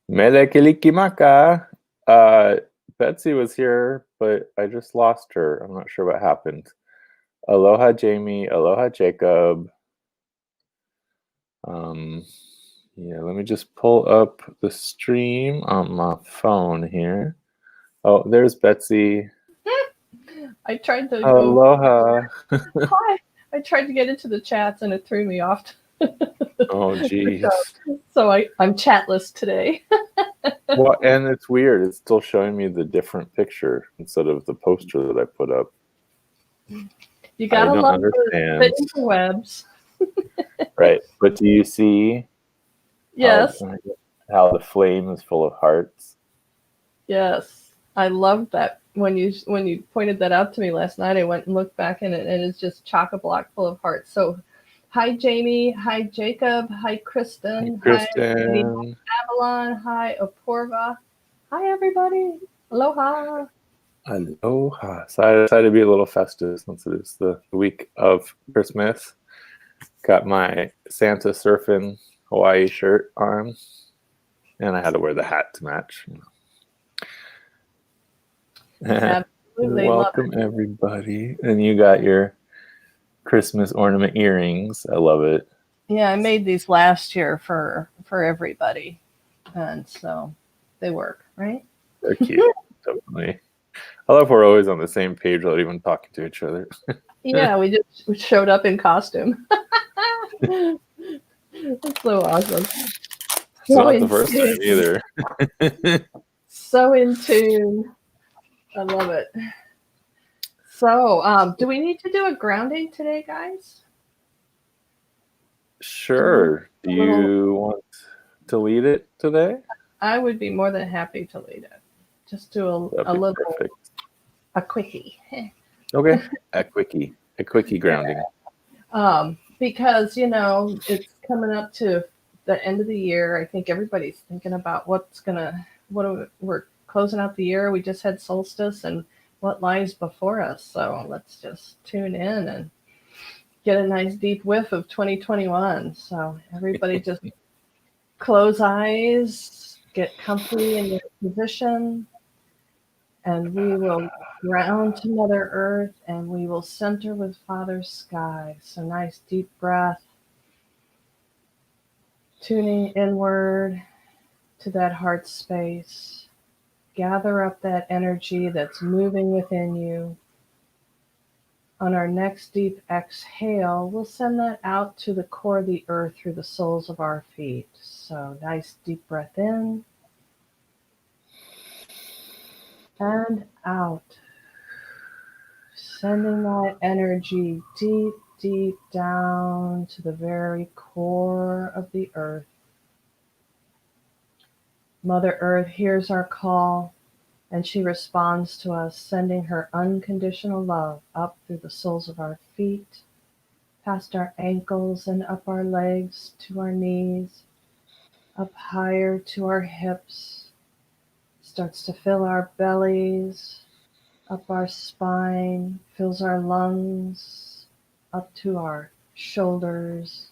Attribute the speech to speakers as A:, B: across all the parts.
A: Mele Kilikimaka. Uh, Betsy was here, but I just lost her. I'm not sure what happened. Aloha, Jamie. Aloha, Jacob. Um, yeah, let me just pull up the stream on my phone here. Oh, there's Betsy.
B: I tried to go.
A: Aloha.
B: Hi. I tried to get into the chats and it threw me off.
A: Oh, geez.
B: So I'm chatless today.
A: Well, and it's weird. It's still showing me the different picture instead of the poster that I put up.
B: You
A: I
B: gotta
A: don't
B: love the
A: understand.
B: interwebs.
A: Right. But do you see how
B: Yes,
A: the flame is full of hearts?
B: yes. I loved that when you pointed that out to me last night. I went and looked back in it, and it's just chock a block full of hearts. So, hi Jamie, hi Jacob, hi
A: Hi,
B: Kristen, hi Lady
A: Kristen.
B: Avalon, hi Apurva, hi everybody, aloha.
A: Aloha. So I decided to be a little festive since it is the week of Christmas. Got my Santa surfing Hawaii shirt on, and I had to wear the hat to match.
B: Absolutely love
A: Welcome, everybody. And you got your Christmas ornament earrings. I love it.
B: it. Yeah, I made these last year for everybody, and so they work, right?
A: They're cute. Definitely. I love we're always on the same page without even talking to each other.
B: Yeah, we showed up in costume. It's so awesome.
A: It's
B: So
A: not the
B: in
A: first time
B: tune.
A: either.
B: So in tune. I love it. So, do we need to do a grounding today, guys? Do we
A: Sure. Do
B: a little?
A: you want to lead it today?
B: I would be more than happy to lead it. Just do
A: That'd
B: a
A: be
B: little
A: perfect.
B: a quickie.
A: Okay. A quickie grounding.
B: Because it's coming up to the end of the year. I think everybody's thinking about we're closing out the year. We just had solstice and what lies before us. So let's just tune in and get a nice deep whiff of 2021. So everybody just close eyes, get comfy in your position, and we will ground to Mother Earth and we will center with Father Sky. So nice deep breath, tuning inward to that heart space. Gather up that energy that's moving within you. On our next deep exhale, we'll send that out to the core of the earth through the soles of our feet. So nice deep breath in and out. Sending that energy deep, deep down to the very core of the earth. Mother Earth hears our call and she responds to us, sending her unconditional love up through the soles of our feet, past our ankles and up our legs to our knees, up higher to our hips, starts to fill our bellies, up our spine, fills our lungs, up to our shoulders,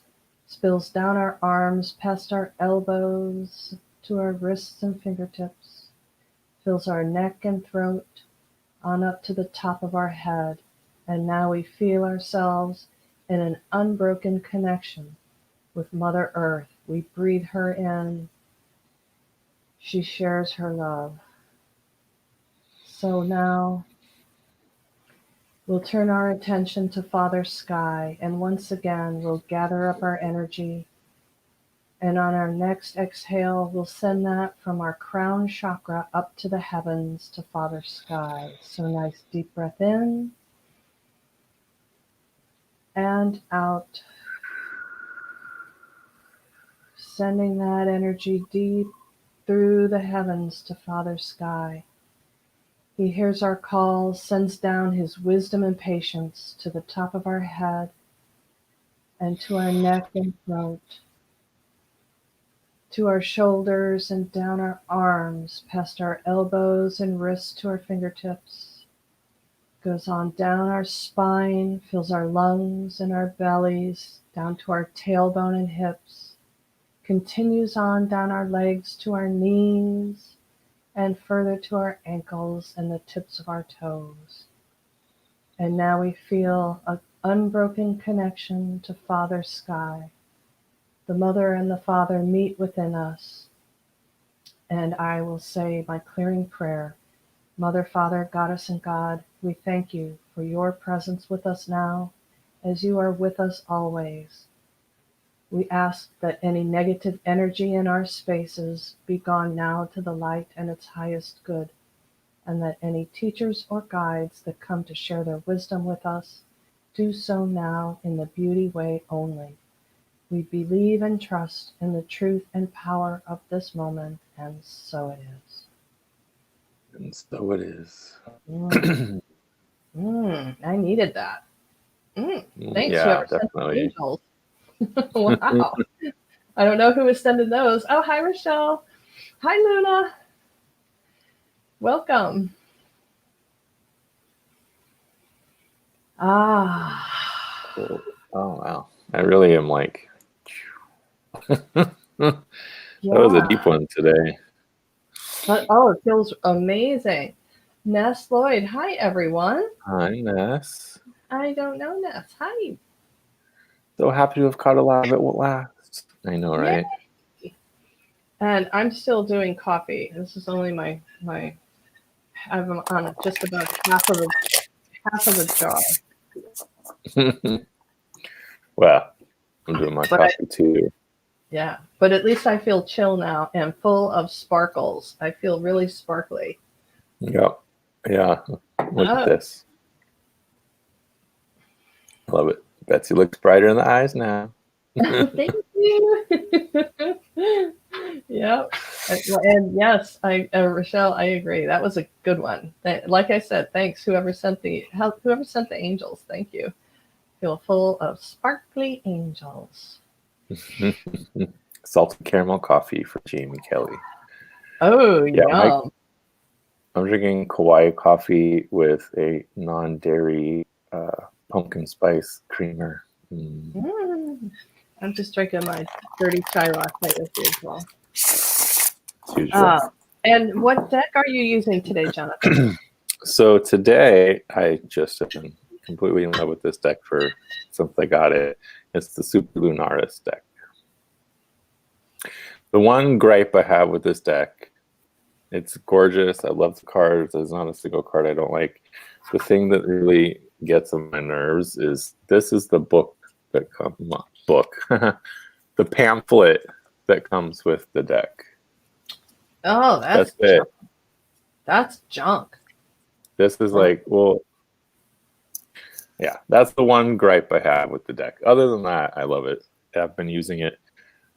B: spills down our arms, past our elbows, to our wrists and fingertips, fills our neck and throat, on up to the top of our head. And now we feel ourselves in an unbroken connection with Mother Earth. We breathe her in. She shares her love. So now we'll turn our attention to Father Sky, and once again we'll gather up our energy. And on our next exhale, we'll send that from our crown chakra up to the heavens to Father Sky. So nice deep breath in and out, sending that energy deep through the heavens to Father Sky. He hears our calls, sends down his wisdom and patience to the top of our head and to our neck and throat, to our shoulders and down our arms, past our elbows and wrists to our fingertips, goes on down our spine, fills our lungs and our bellies, down to our tailbone and hips, continues on down our legs to our knees and further to our ankles and the tips of our toes. And now we feel an unbroken connection to Father Sky. The Mother and the Father meet within us. And I will say my clearing prayer. Mother, Father, Goddess, and God, we thank you for your presence with us now, as you are with us always. We ask that any negative energy in our spaces be gone now to the light and its highest good, and that any teachers or guides that come to share their wisdom with us do so now in the beauty way only. We believe and trust in the truth and power of this moment, and so it is.
A: And so it is.
B: I needed that. Thanks,
A: Yeah,
B: whoever sent the
A: definitely.
B: angels. Wow. I don't know who was sending those. Oh, hi, Rochelle. Hi, Luna. Welcome.
A: Cool. Oh, wow. I really am like, that was a deep one today.
B: But, it feels amazing. Ness Lloyd. Hi, everyone.
A: Hi, Ness.
B: I don't know Ness. Hi.
A: So happy to have caught a lot of it last. I know, right?
B: Yay. And I'm still doing coffee. This is only my I'm on just about half of a jar.
A: Well, I'm doing my coffee too.
B: Yeah, but at least I feel chill now and full of sparkles. I feel really sparkly.
A: Yep. Yeah. Look at this. Love it. Betsy looks brighter in the eyes now.
B: Thank you. Yep. And yes, Rochelle, I agree. That was a good one. Like I said, thanks whoever sent the angels. Thank you. Feel full of sparkly angels.
A: Salted caramel coffee for Jamie Kelly.
B: Oh, yeah, yum.
A: I'm drinking Kauai coffee with a non-dairy pumpkin spice creamer.
B: I'm just drinking my dirty chai latte with you as well. And what deck are you using today, Jonathan?
A: So today, I just have been completely in love with this deck since I got it. It's the Super Lunaris deck. The one gripe I have with this deck, it's gorgeous. I love the cards. There's not a single card I don't like. The thing that really gets on my nerves is this is the book that comes the pamphlet that comes with the deck.
B: Oh, that's junk. That's junk.
A: This is like, well, yeah, that's the one gripe I have with the deck. Other than that, I love it. I've been using it,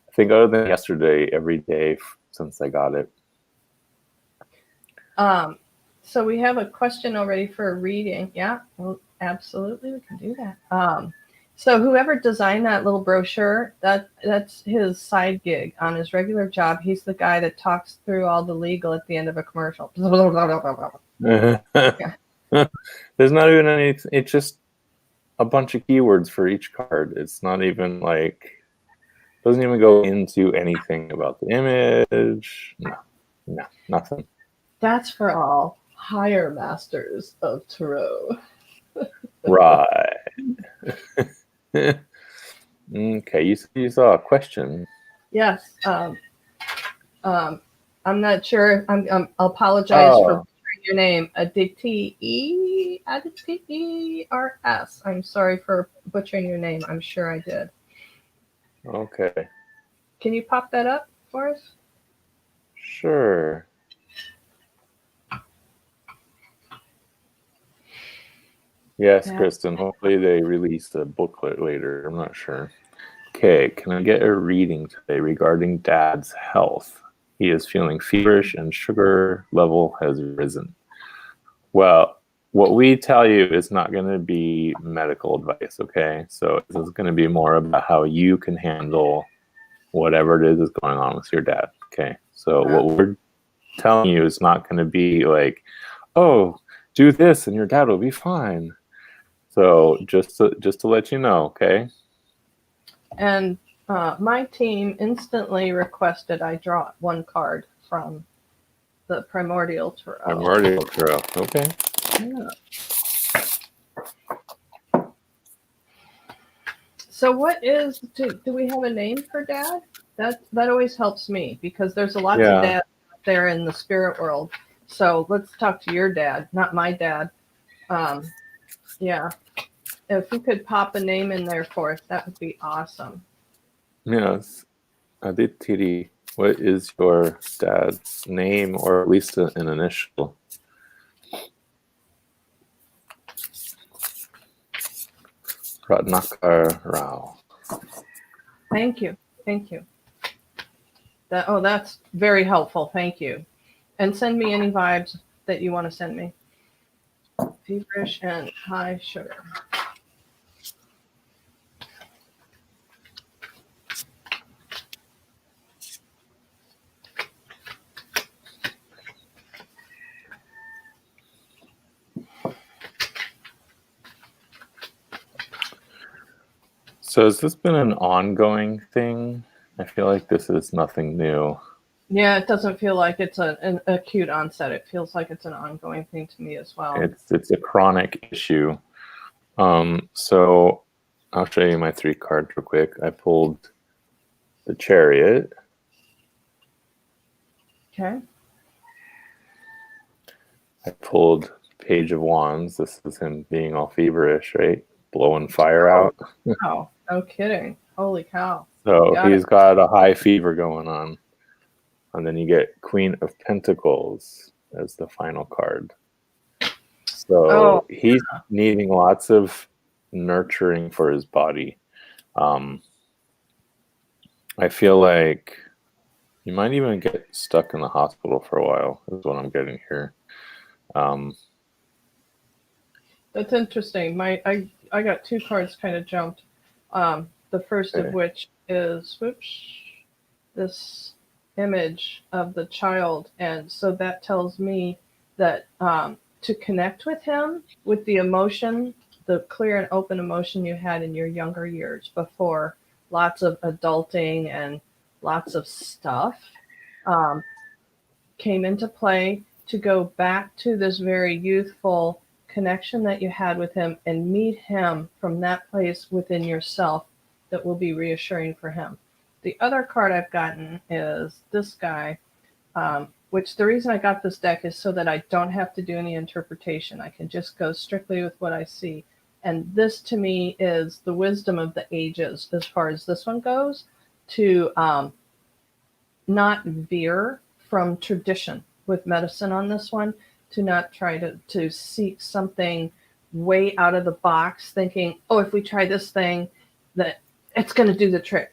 A: I think, other than yesterday, every day since I got it.
B: So we have a question already for a reading. Yeah, well, absolutely, we can do that. So whoever designed that little brochure, that's his side gig. On his regular job, he's the guy that talks through all the legal at the end of a commercial.
A: There's not even any. It's just a bunch of keywords for each card. It's not even like, doesn't even go into anything about the image. No, nothing.
B: That's for all higher masters of tarot.
A: Right. Okay, you saw a question.
B: Yes. I'm not sure. I'll apologize for butchering your name. Aditi R.S. I'm sorry for butchering your name. I'm sure I did.
A: Okay.
B: Can you pop that up for us?
A: Sure. Yes, Kristen. Hopefully they release a booklet later. I'm not sure. Okay, can I get a reading today regarding Dad's health? He is feeling feverish and sugar level has risen. Well, what we tell you is not going to be medical advice, okay? So this is going to be more about how you can handle whatever it is going on with your dad, okay? So what we're telling you is not going to be like, oh, do this and your dad will be fine. So just to let you know, okay?
B: And My team instantly requested I draw one card from the Primordial Tarot.
A: Primordial Tarot. Okay.
B: Yeah. So what is, do we have a name for Dad? That always helps me because there's lots of
A: Yeah.
B: dads out there in the spirit world. So let's talk to your dad, not my dad. Yeah. If you could pop a name in there for us, that would be awesome.
A: Yes. Aditiri. What is your dad's name, or at least an initial? Ratnakar Rao.
B: Thank you. Thank you. That's very helpful. Thank you. And send me any vibes that you want to send me. Feverish and high sugar.
A: So has this been an ongoing thing? I feel like this is nothing new.
B: Yeah, it doesn't feel like it's an acute onset. It feels like it's an ongoing thing to me as well.
A: It's a chronic issue. So I'll show you my 3 cards real quick. I pulled the Chariot.
B: Okay.
A: I pulled Page of Wands. This is him being all feverish, right? Blowing fire out.
B: Wow. No kidding. Holy cow.
A: So he's got a high fever going on. And then you get Queen of Pentacles as the final card. So he's needing lots of nurturing for his body. I feel like you might even get stuck in the hospital for a while, is what I'm getting here.
B: That's interesting. I got 2 cards kind of jumped. The first of which is this image of the child, and so that tells me that to connect with him, with the emotion, the clear and open emotion you had in your younger years before lots of adulting and lots of stuff came into play, to go back to this very youthful connection that you had with him and meet him from that place within yourself that will be reassuring for him. The other card I've gotten is this guy, which the reason I got this deck is so that I don't have to do any interpretation. I can just go strictly with what I see. And this to me is the wisdom of the ages as far as this one goes, to not veer from tradition with medicine on this one, to not try to seek something way out of the box thinking, oh, if we try this thing, that it's going to do the trick.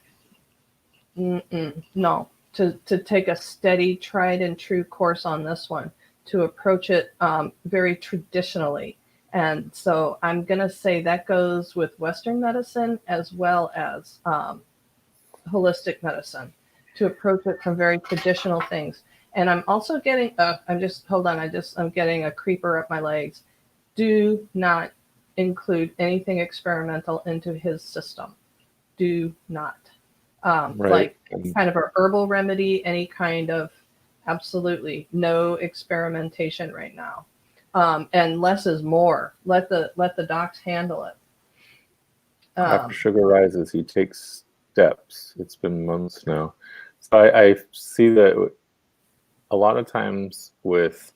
B: No, to take a steady, tried and true course on this one, to approach it very traditionally. And so I'm going to say that goes with Western medicine as well as holistic medicine, to approach it from very traditional things. And I'm also getting, I'm getting a creeper up my legs. Do not include anything experimental into his system. Do not. Like any kind of a herbal remedy, any kind of, absolutely no experimentation right now. And less is more. Let the docs handle it.
A: After sugar rises, he takes steps. It's been months now. So I see that a lot of times with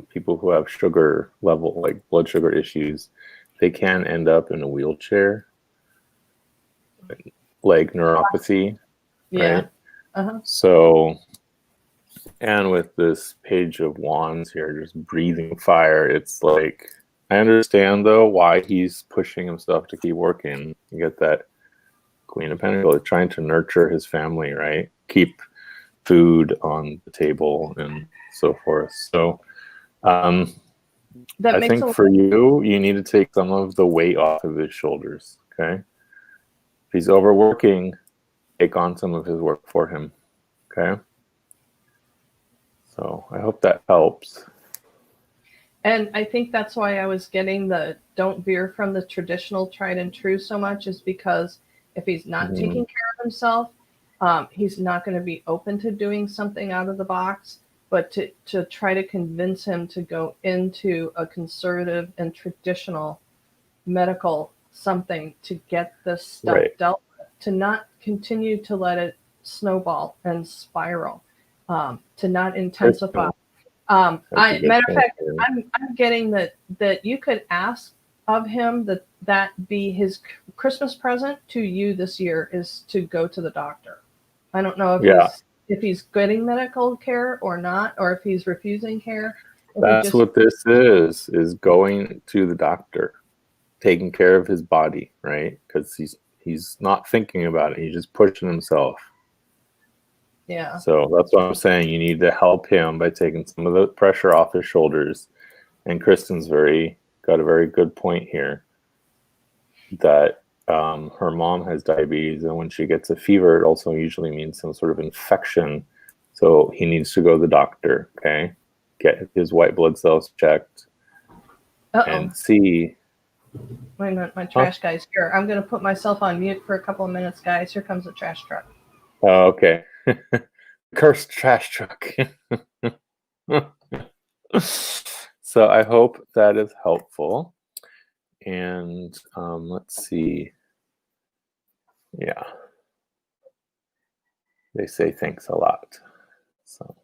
A: people who have sugar level, like blood sugar issues, they can end up in a wheelchair, like neuropathy.
B: Yeah.
A: Right?
B: Uh-huh.
A: So, and with this Page of Wands here, just breathing fire, it's like, I understand though why he's pushing himself to keep working. You get that Queen of Pentacles trying to nurture his family, right? Keep food on the table and so forth. So I think for you need to take some of the weight off of his shoulders. Okay. If he's overworking, take on some of his work for him. Okay. So I hope that helps.
B: And I think that's why I was getting the don't veer from the traditional tried and true so much, is because if he's not taking care himself. He's not going to be open to doing something out of the box, but to try to convince him to go into a conservative and traditional medical something to get this stuff
A: Right.
B: dealt with, to not continue to let it snowball and spiral, to not intensify.
A: That's a good
B: Matter of
A: point,
B: fact,
A: yeah.
B: I'm getting that you could ask of him that be his Christmas present to you this year is to go to the doctor. I don't know
A: Yeah.
B: if he's getting medical care or not, or if he's refusing care. If he
A: That's
B: just
A: what this is going to the doctor, taking care of his body, right? Because he's not thinking about it. He's just pushing himself.
B: yeah.
A: So that's what I'm saying. You need to help him by taking some of the pressure off his shoulders. And Kristen's got a very good point here that her mom has diabetes, and when she gets a fever, it also usually means some sort of infection. So he needs to go to the doctor, okay? Get his white blood cells checked and see.
B: Wait a minute, my trash guy's here. I'm going to put myself on mute for a couple of minutes, guys. Here comes the trash truck.
A: Oh, okay. Cursed trash truck. So I hope that is helpful. And let's see. Yeah. They say thanks a lot. So,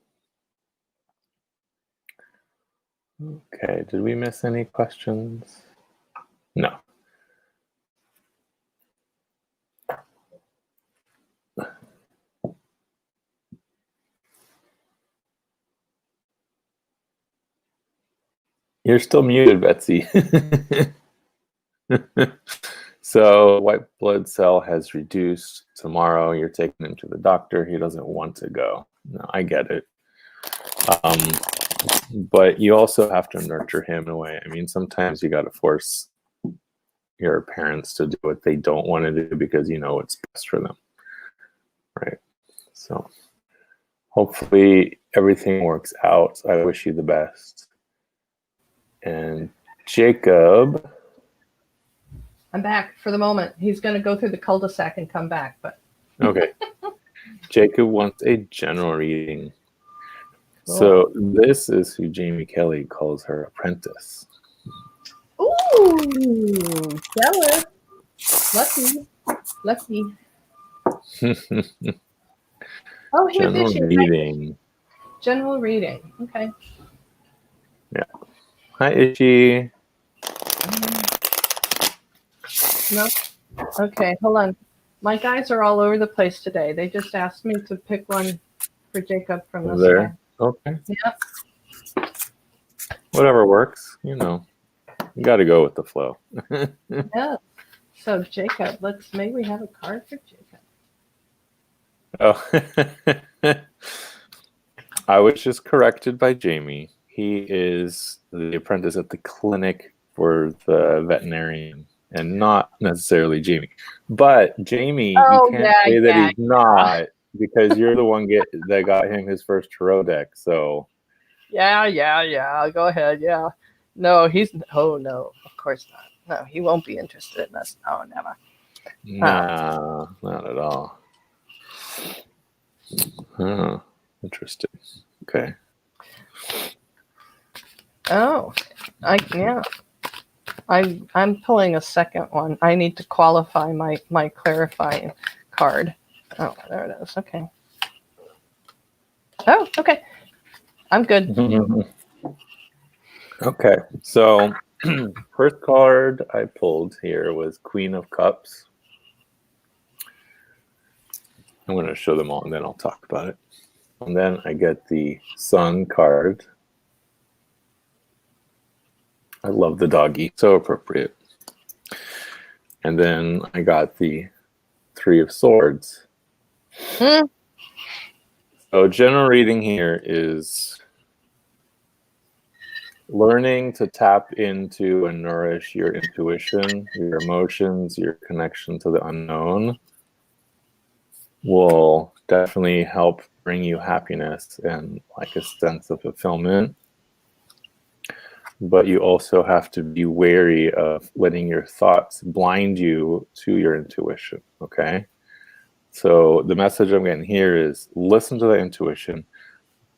A: okay. Did we miss any questions? No. You're still muted, Betsy. So white blood cell has reduced. Tomorrow you're taking him to the doctor. He doesn't want to go. No, I get it. But you also have to nurture him in a way. I mean, sometimes you got to force your parents to do what they don't want to do because you know it's best for them, right? So hopefully everything works out. I wish you the best. And Jacob,
B: I'm back for the moment. He's going to go through the cul-de-sac and come back, but
A: okay. Jacob wants a general reading.
B: cool.
A: So this is who Jamie Kelly calls her apprentice.
B: Ooh, jealous. Lucky. Oh, here's
A: General
B: Ishi.
A: reading.
B: General reading. Okay.
A: Yeah. Hi, Ishi.
B: No. Okay, hold on. My guys are all over the place today. They just asked me to pick one for Jacob from this
A: There.
B: guy.
A: Okay.
B: Yep.
A: Whatever works. You know, you got to go with the flow.
B: Yeah. So Jacob, maybe we have a card for Jacob.
A: Oh. I was just corrected by Jamie. He is the apprentice at the clinic for the veterinarian and not necessarily Jamie. But Jamie, you can't say that he's not because you're the one that got him his first tarot deck. So
B: Yeah. Go ahead. Yeah. No, no, of course not. No, he won't be interested in us. No, never.
A: nah, not at all. Huh. Interesting. Okay.
B: Oh, I'm pulling a second one. I need to qualify my clarifying card. Oh, there it is. Okay. Oh, okay. I'm good.
A: Okay. So first card I pulled here was Queen of Cups. I'm going to show them all and then I'll talk about it. And then I get the Sun card. I love the doggy, so appropriate. And then I got the Three of Swords. So general reading here is learning to tap into and nourish your intuition, your emotions, your connection to the unknown will definitely help bring you happiness and like a sense of fulfillment. But you also have to be wary of letting your thoughts blind you to your intuition, okay? So the message I'm getting here is listen to the intuition.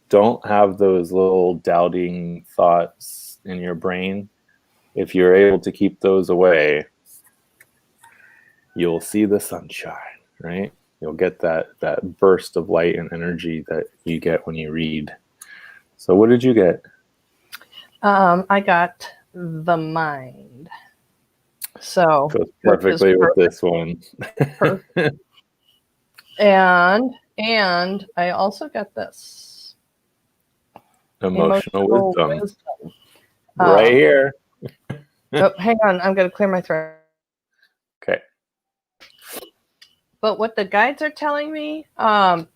A: Don't have those little doubting thoughts in your brain. If you're able to keep those away, you'll see the sunshine, right? You'll get that burst of light and energy that you get when you read. So what did you get?
B: I got the mind. So
A: Goes perfectly with this one.
B: Perfect. And I also got this.
A: Emotional wisdom.
B: Um,
A: Right here.
B: Oh, hang on. I'm going to clear my throat.
A: Okay.
B: But what the guides are telling me,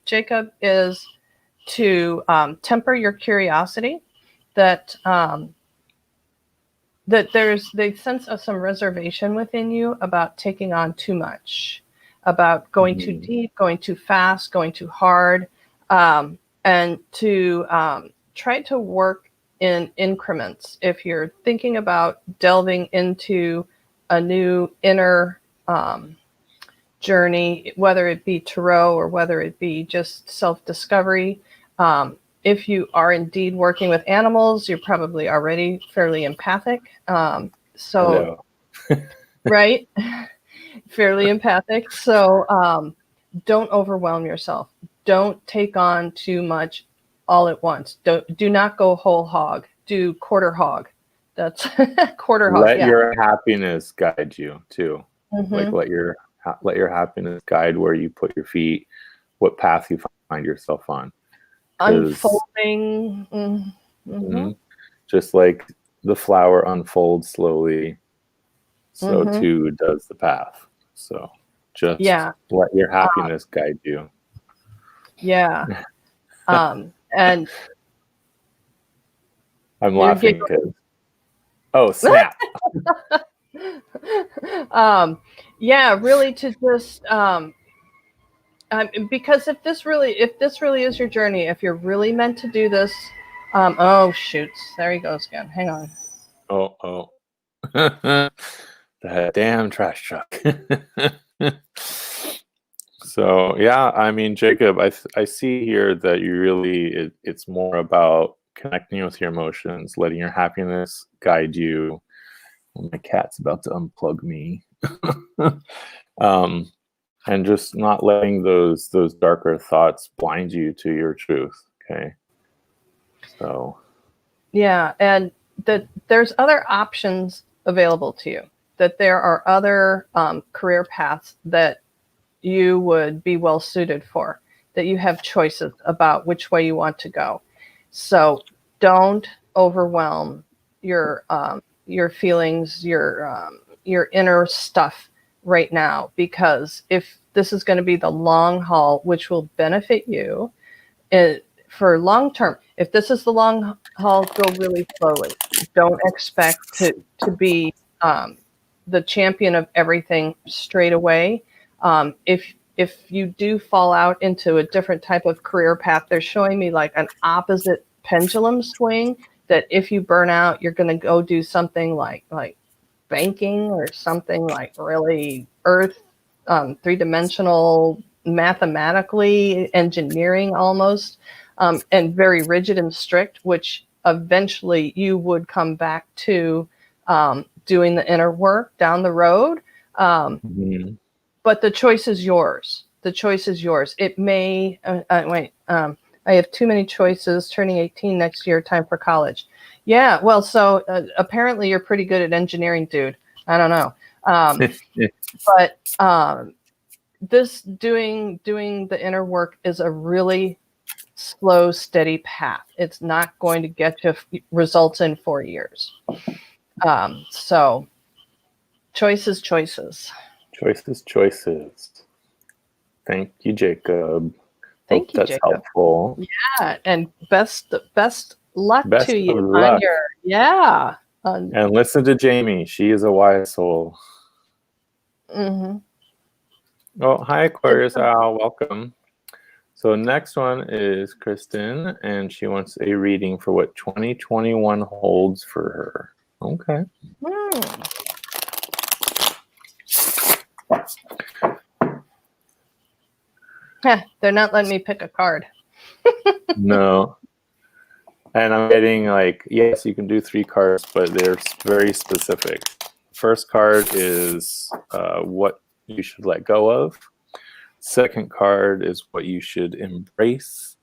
B: Jacob, is to temper your curiosity. That they sense some reservation within you about taking on too much, about going too deep, going too fast, going too hard, and to try to work in increments. If you're thinking about delving into a new inner journey, whether it be tarot or whether it be just self-discovery, if you are indeed working with animals, you're probably already fairly empathic. So, right? Fairly empathic. So don't overwhelm yourself. Don't take on too much all at once. Do not go whole hog. Do quarter hog. That's quarter hog.
A: Let your happiness guide you too.
B: Mm-hmm.
A: Like let your happiness guide where you put your feet, what path you find yourself on.
B: Unfolding.
A: Just like the flower unfolds slowly, so too does the path. So just let your happiness guide you.
B: Yeah. And
A: I'm laughing because snap.
B: Yeah, really to just because if this really is your journey, if you're really meant to do this, oh shoots, there he goes again. Hang on.
A: Oh. That damn trash truck. So yeah, I mean, Jacob, I see here that you really it's more about connecting with your emotions, letting your happiness guide you. Well, my cat's about to unplug me. And just not letting those darker thoughts blind you to your truth. Okay. So
B: yeah, and that there's other options available to you, that there are other career paths that you would be well suited for, that you have choices about which way you want to go. So don't overwhelm your feelings, your inner stuff right now, because if this is going to be the long haul, which will benefit you for long term, if this is the long haul, go really slowly. Don't expect to be the champion of everything straight away. If you do fall out into a different type of career path, they're showing me like an opposite pendulum swing, that if you burn out, you're going to go do something like banking or something like really earth, three-dimensional, mathematically engineering almost, and very rigid and strict, which eventually you would come back to doing the inner work down the road. But the choice is yours. The choice is yours. It may, I have too many choices, turning 18 next year, time for college. Yeah, well, so apparently you're pretty good at engineering, dude. I don't know. But this doing the inner work is a really slow, steady path. It's not going to get you results in 4 years. So choices.
A: Choices. Thank you, Jacob.
B: Thank you,
A: that's
B: Jacob.
A: Helpful.
B: Yeah, and best luck
A: Best
B: to you
A: luck.
B: on your
A: and listen to Jamie. She is a wise soul. Oh, hi, Aquarius Al. Welcome. So next one is Kristen, and she wants a reading for what 2021 holds for her. Okay.
B: They're not letting me pick a card.
A: No. And I'm getting like, yes, you can do 3 cards, but they're very specific. First card is what you should let go of. Second card is what you should embrace.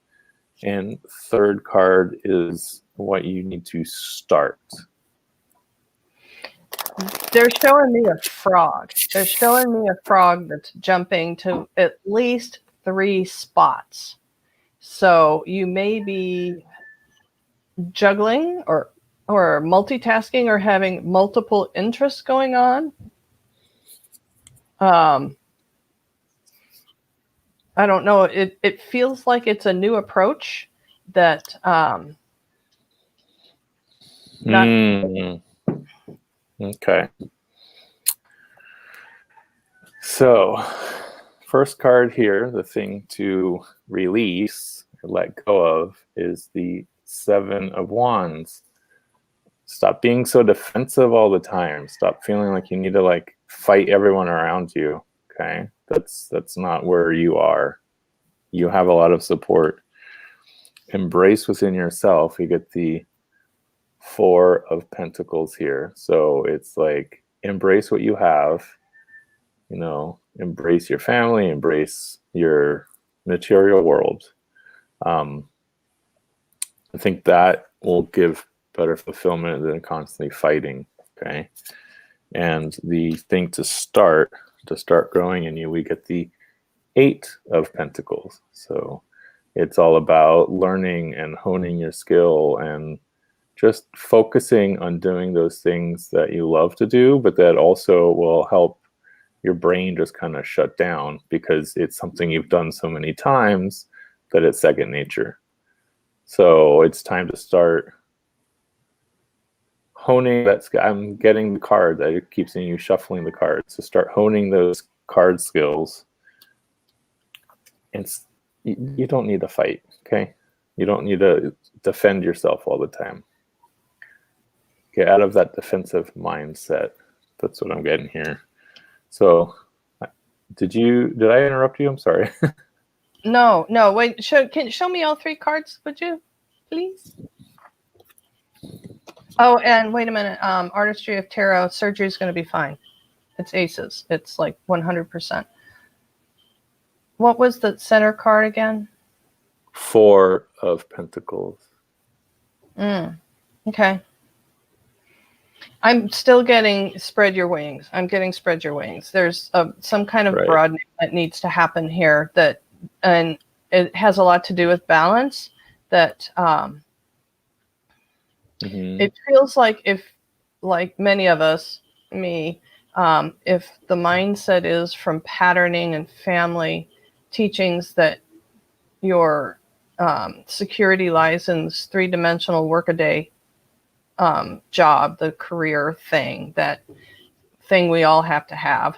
A: And third card is what you need to start.
B: They're showing me a frog. They're showing me a frog that's jumping to at least 3 spots. So you may be juggling or multitasking or having multiple interests going on. I don't know. It feels like it's a new approach that
A: Okay. So, first card here, the thing to release or let go of is the 7 of Wands. Stop being so defensive all the time. Stop feeling like you need to like fight everyone around you. Okay? That's not where you are. You have a lot of support. Embrace within yourself. You get the 4 of Pentacles here. So it's like embrace what you have, you know, embrace your family, embrace your material world. I think that will give better fulfillment than constantly fighting. Okay. And the thing to start growing in you, we get the 8 of Pentacles. So it's all about learning and honing your skill and just focusing on doing those things that you love to do, but that also will help your brain just kind of shut down because it's something you've done so many times that it's second nature. So it's time to start honing that. I'm getting the card. I keep seeing you shuffling the cards. So start honing those card skills. And you don't need to fight, okay? You don't need to defend yourself all the time. Get out of that defensive mindset. That's what I'm getting here. So, did I interrupt you? I'm sorry.
B: No. Wait, can you show me all 3 cards, would you, please? Oh, and wait a minute. Artistry of Tarot, surgery is going to be fine. It's aces. It's like 100%. What was the center card again?
A: 4 of Pentacles.
B: Okay. I'm still getting spread your wings. I'm getting spread your wings. There's some kind of broadening that needs to happen here and it has a lot to do with balance that it feels like if, like many of us, me, if the mindset is from patterning and family teachings that your security lies in this 3-dimensional workaday job, the career thing, that thing we all have to have.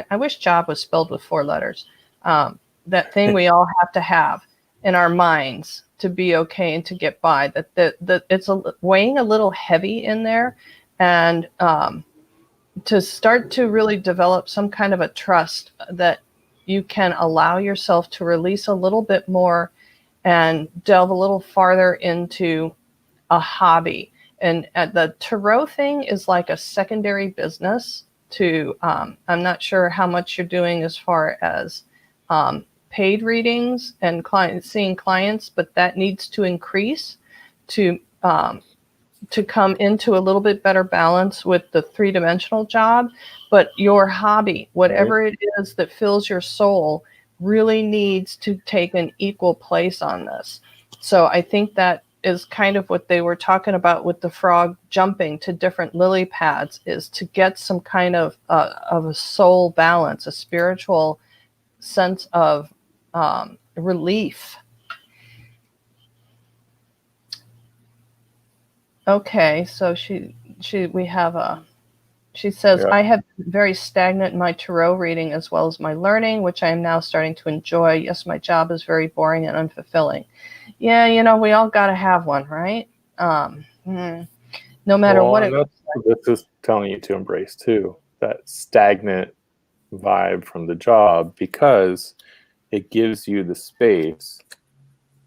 B: I wish job was spelled with 4 letters. That thing we all have to have in our minds to be okay and to get by. That it's weighing a little heavy in there, and to start to really develop some kind of a trust that you can allow yourself to release a little bit more and delve a little farther into a hobby. And the tarot thing is like a secondary business to, I'm not sure how much you're doing as far as paid readings and seeing clients, but that needs to increase to come into a little bit better balance with the 3-dimensional job. But your hobby, whatever it is that fills your soul, really needs to take an equal place on this. So I think that is kind of what they were talking about with the frog jumping to different lily pads, is to get some kind of a soul balance, a spiritual sense of relief. Okay, so she says, I have been very stagnant in my tarot reading as well as my learning, which I am now starting to enjoy. Yes, my job is very boring and unfulfilling. Yeah, we all got to have one, right? No matter what it looks like.
A: This is telling you to embrace too that stagnant vibe from the job, because it gives you the space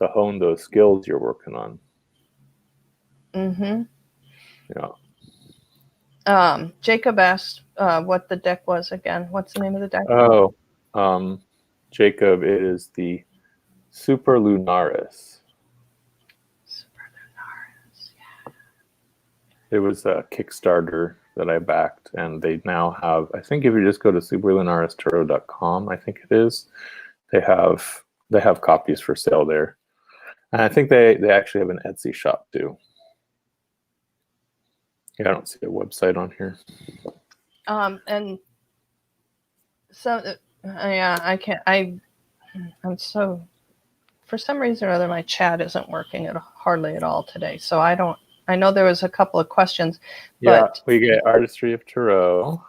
A: to hone those skills you're working on.
B: Mm-hmm.
A: Yeah.
B: Jacob asked what the deck was again. What's the name of the deck?
A: Oh, Jacob, it is the Super Lunaris.
B: Super Lunaris, yeah.
A: It was a Kickstarter that I backed, and they now have, I think if you just go to superlunaristarot.com, I think it is, they have copies for sale there. And I think they actually have an Etsy shop too. Yeah, I don't see a website on here.
B: And so yeah, I can't. I'm so, for some reason or other, my chat isn't working hardly at all today. So I don't. I know there was a couple of questions, but
A: yeah, we get Artistry of Tarot.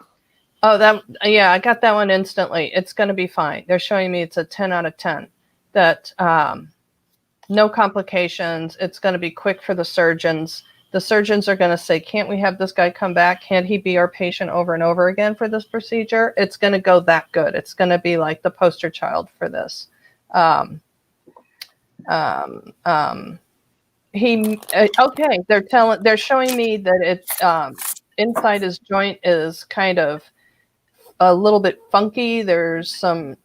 B: Oh, I got that one instantly. It's going to be fine. They're showing me it's a 10 out of 10. That no complications. It's going to be quick for the surgeons. The surgeons are going to say, can't we have this guy come back? Can't he be our patient over and over again for this procedure? It's going to go that good. It's going to be like the poster child for this. Okay. They're showing me that it's inside his joint is kind of a little bit funky. There's some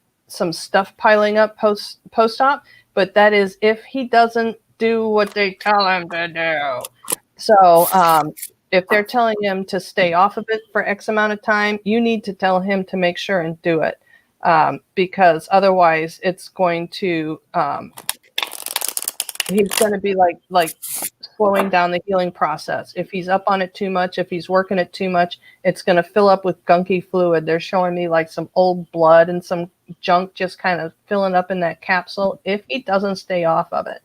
B: stuff piling up post-op, but that is if he doesn't do what they tell him to do. So if they're telling him to stay off of it for X amount of time, you need to tell him to make sure and do it, because otherwise it's going to he's going to be like slowing down the healing process. If he's up on it too much, if he's working it too much, it's going to fill up with gunky fluid. They're showing me like some old blood and some junk just kind of filling up in that capsule if he doesn't stay off of it.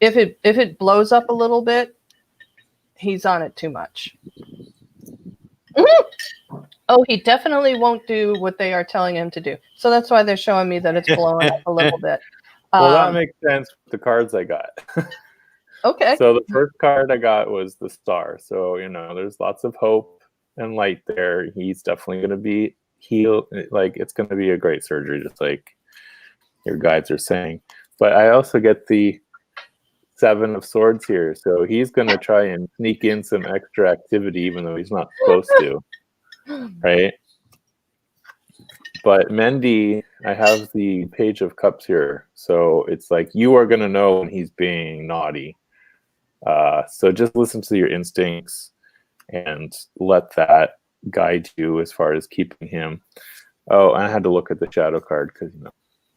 B: If it blows up a little bit, he's on it too much. Oh, he definitely won't do what they are telling him to do. So that's why they're showing me that it's blowing up a little bit.
A: Well, that makes sense with the cards I got.
B: Okay.
A: So the first card I got was the Star. So, there's lots of hope and light there. He's definitely going to be healed. Like, it's going to be a great surgery, just like your guides are saying. But I also get the Seven of Swords here. So he's going to try and sneak in some extra activity, even though he's not supposed to. Right? But Mendy, I have the Page of Cups here. So it's like you are going to know when he's being naughty. So just listen to your instincts and let that guide you as far as keeping him. Oh, I had to look at the shadow card because,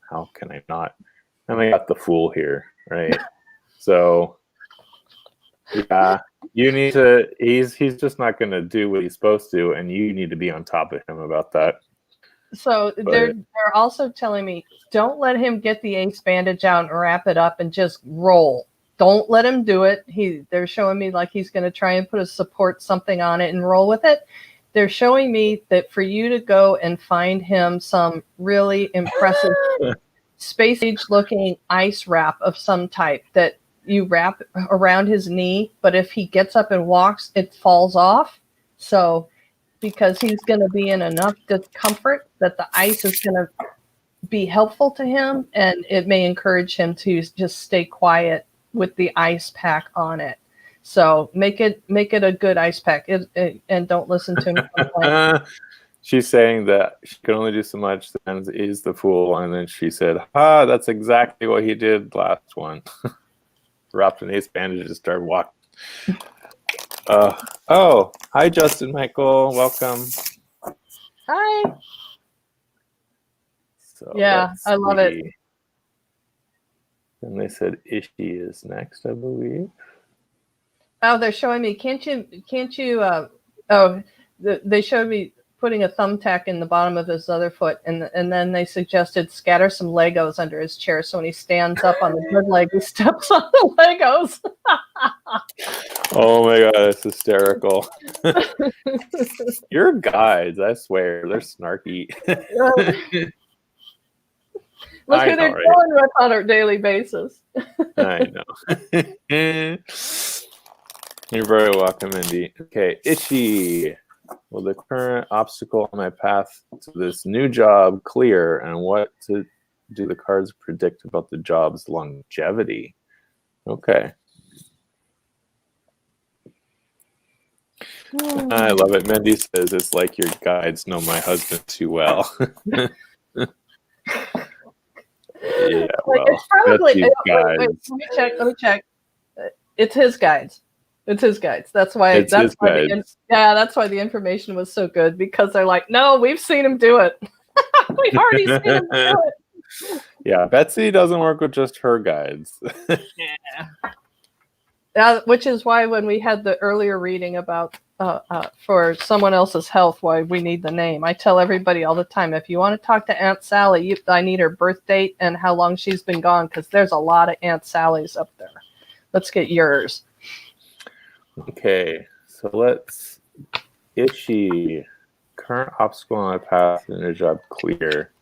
A: how can I not? And I got the Fool here, right? So, yeah, you need to, he's just not going to do what he's supposed to, and you need to be on top of him about that.
B: So they're also telling me, don't let him get the ace bandage out and wrap it up and just roll. Don't let him do it. They're showing me like he's going to try and put a support something on it and roll with it. They're showing me that for you to go and find him some really impressive space age looking ice wrap of some type that you wrap around his knee, but if he gets up and walks, it falls off. So because he's going to be in enough discomfort that the ice is going to be helpful to him, and it may encourage him to just stay quiet with the ice pack on it. So make it a good ice pack, and don't listen to me complain.
A: She's saying that she can only do so much, then is the Fool, and then she said, that's exactly what he did last one. Wrapped an ace bandage and started walking. Hi Justin Michael, welcome.
B: Hi.
A: So
B: yeah, I love it.
A: And they said Ishi is next, I believe.
B: Oh, they're showing me. Can't you? They showed me putting a thumbtack in the bottom of his other foot, and then they suggested scatter some Legos under his chair, so when he stands up on the good leg, he steps on the Legos.
A: Oh my god, that's hysterical. Your guides, I swear, they're snarky.
B: Look who they're dealing with on a daily basis.
A: I know. You're very welcome, Indy. Okay, Ishi. Will the current obstacle on my path to this new job clear, and what to do the cards predict about the job's longevity? Okay. I love it. Mindy says it's like your guides know my husband too well. Yeah, well,
B: it's probably
A: Betsy's
B: wait,
A: guides.
B: let me check. It's his guides. It's his guides. That's why
A: His guides.
B: that's why the information was so good, because they're like, no, we've seen him do it. We've already seen him do it.
A: Yeah, Betsy doesn't work with just her guides.
B: Which is why when we had the earlier reading about for someone else's health, why we need the name, I tell everybody all the time, if you want to talk to Aunt Sally, I need her birth date and how long she's been gone, because there's a lot of Aunt Sallys up there. Let's get yours.
A: Okay, so let's Ishi. Current obstacle on my path and a job clear.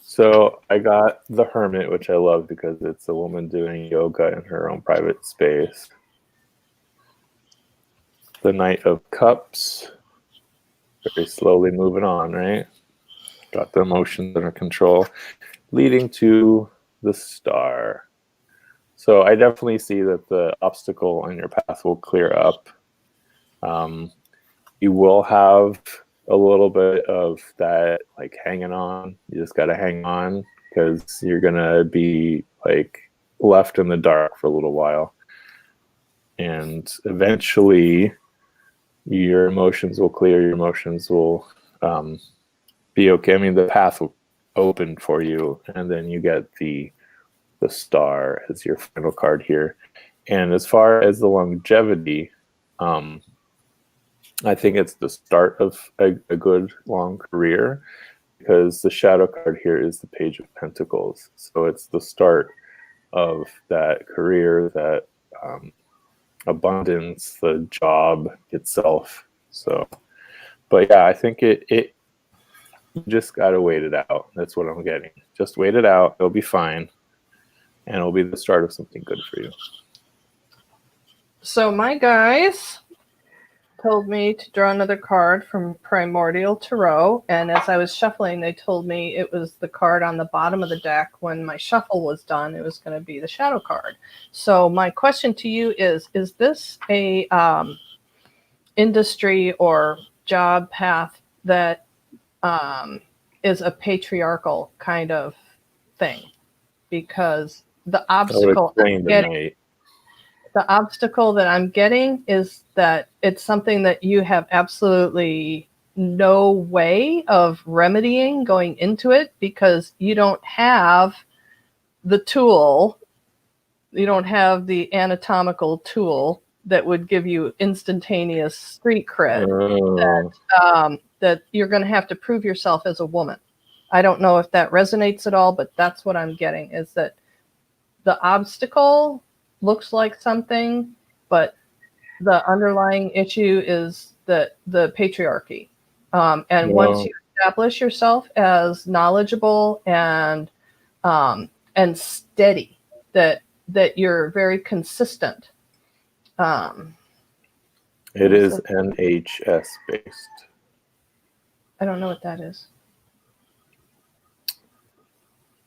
A: So I got the Hermit, which I love because it's a woman doing yoga in her own private space. The Knight of Cups, very slowly moving on, right? Got the emotions under control, leading to the Star. So I definitely see that the obstacle on your path will clear up. You will have a little bit of that, like, hanging on. You just got to hang on, because you're going to be like left in the dark for a little while. And eventually your emotions will clear. Your emotions will be okay. I mean, the path will open for you, and then you get the Star as your final card here. And as far as the longevity, I think it's the start of a good long career, because the shadow card here is the Page of Pentacles. So it's the start of that career, that abundance, the job itself. So, but yeah, I think it you just got to wait it out. That's what I'm getting. Just wait it out. It'll be fine. And it'll be the start of something good for you.
B: So my guys told me to draw another card from Primordial Tarot, and as I was shuffling, they told me it was the card on the bottom of the deck. When my shuffle was done, it was going to be the shadow card. So my question to you is this a industry or job path that is a patriarchal kind of thing? Because the obstacle that I'm getting is that it's something that you have absolutely no way of remedying going into it, because you don't have the tool, you don't have the anatomical tool that would give you instantaneous street cred. That you're going to have to prove yourself as a woman. I don't know if that resonates at all, but that's what I'm getting, is that the obstacle looks like something, but the underlying issue is the patriarchy. And once you establish yourself as knowledgeable and steady, that you're very consistent.
A: It is NHS based.
B: I don't know what that is.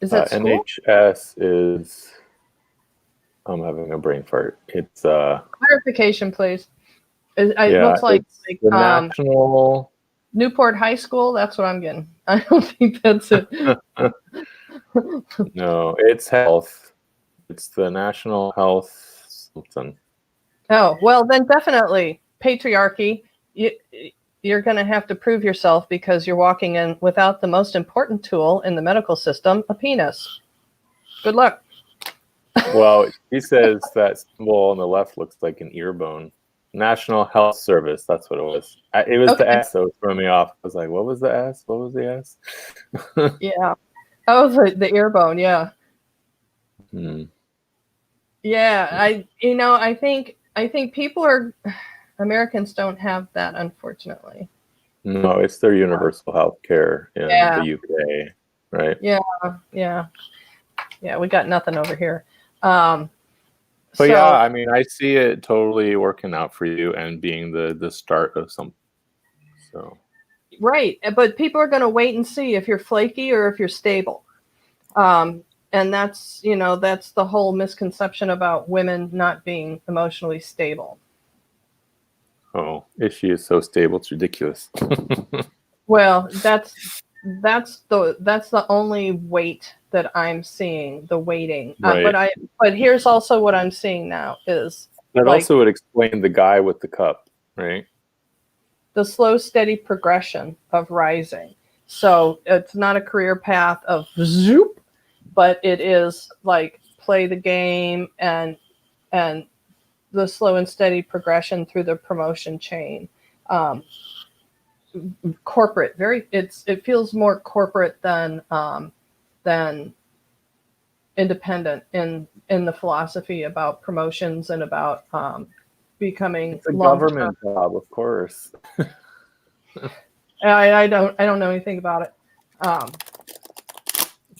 B: Is that school?
A: NHS is... I'm having a brain fart. It's
B: clarification, please. It looks like
A: the National
B: Newport High School. That's what I'm getting. I don't think that's it.
A: No, it's health. It's the National Health something.
B: Oh, well, then definitely patriarchy. You're going to have to prove yourself, because you're walking in without the most important tool in the medical system, a penis. Good luck.
A: Well, he says that symbol on the left looks like an ear bone. National Health Service, that's what it was. It was the S that was throwing me off. I was like, what was the S? What was the S?
B: Yeah. Oh, the ear bone, yeah. Yeah, I think Americans don't have that, unfortunately.
A: No, it's their universal health care in the UK, right?
B: Yeah, we got nothing over here.
A: But yeah, I mean, I see it totally working out for you and being the start of something. So
B: Right. But people are going to wait and see if you're flaky or if you're stable. And that's, that's the whole misconception about women not being emotionally stable.
A: Oh, if she is so stable, it's ridiculous.
B: Well, that's the only weight that I'm seeing, the waiting.
A: Right.
B: But here's also what I'm seeing now is
A: That
B: like
A: also would explain the guy with the cup, right?
B: the slow, steady progression of rising. So it's not a career path of zoop, but it is like play the game and the slow and steady progression through the promotion chain. Corporate, it feels more corporate than independent in the philosophy about promotions and about becoming
A: It's a
B: long
A: government
B: term.
A: job, of course.
B: I don't know anything about it.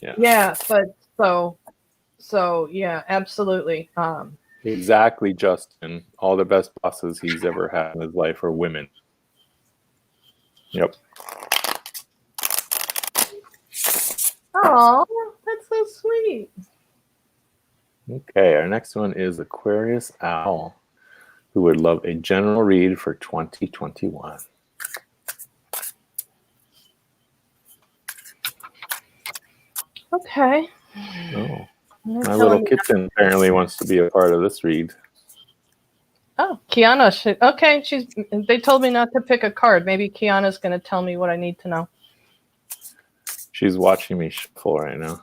A: Yeah.
B: Yeah, but so yeah, absolutely.
A: Exactly, Justin. All the best bosses he's ever had in his life are women. Yep.
B: Oh, that's so sweet.
A: Okay, our next one is Aquarius Owl, who would love a general read for 2021.
B: Okay.
A: Oh,
B: They're
A: my little
B: telling me.
A: kitten apparently wants to be a part of this read.
B: Oh, Kiana. Okay, They told me not to pick a card. Maybe Kiana's going to tell me what I need to know.
A: She's watching me shuffle right now.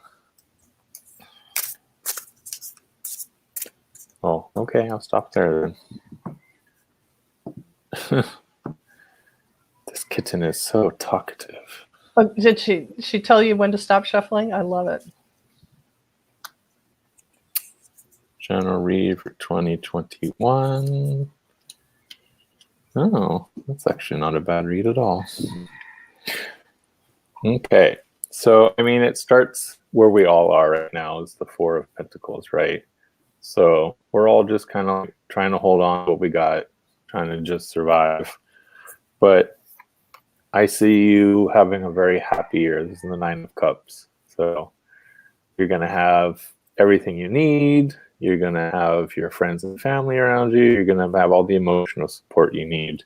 A: Oh, okay, I'll stop there then. This kitten is so talkative.
B: Oh, did she tell you when to stop shuffling? I love it.
A: General read for 2021. Oh, that's actually not a bad read at all. Okay, so I mean, it starts where we all are right now, is the Four of Pentacles, right? So we're all just kind of trying to hold on to what we got, trying to just survive. But I see you having a very happy year. This is the Nine of Cups. So you're going to have everything you need. You're going to have your friends and family around you. You're going to have all the emotional support you need.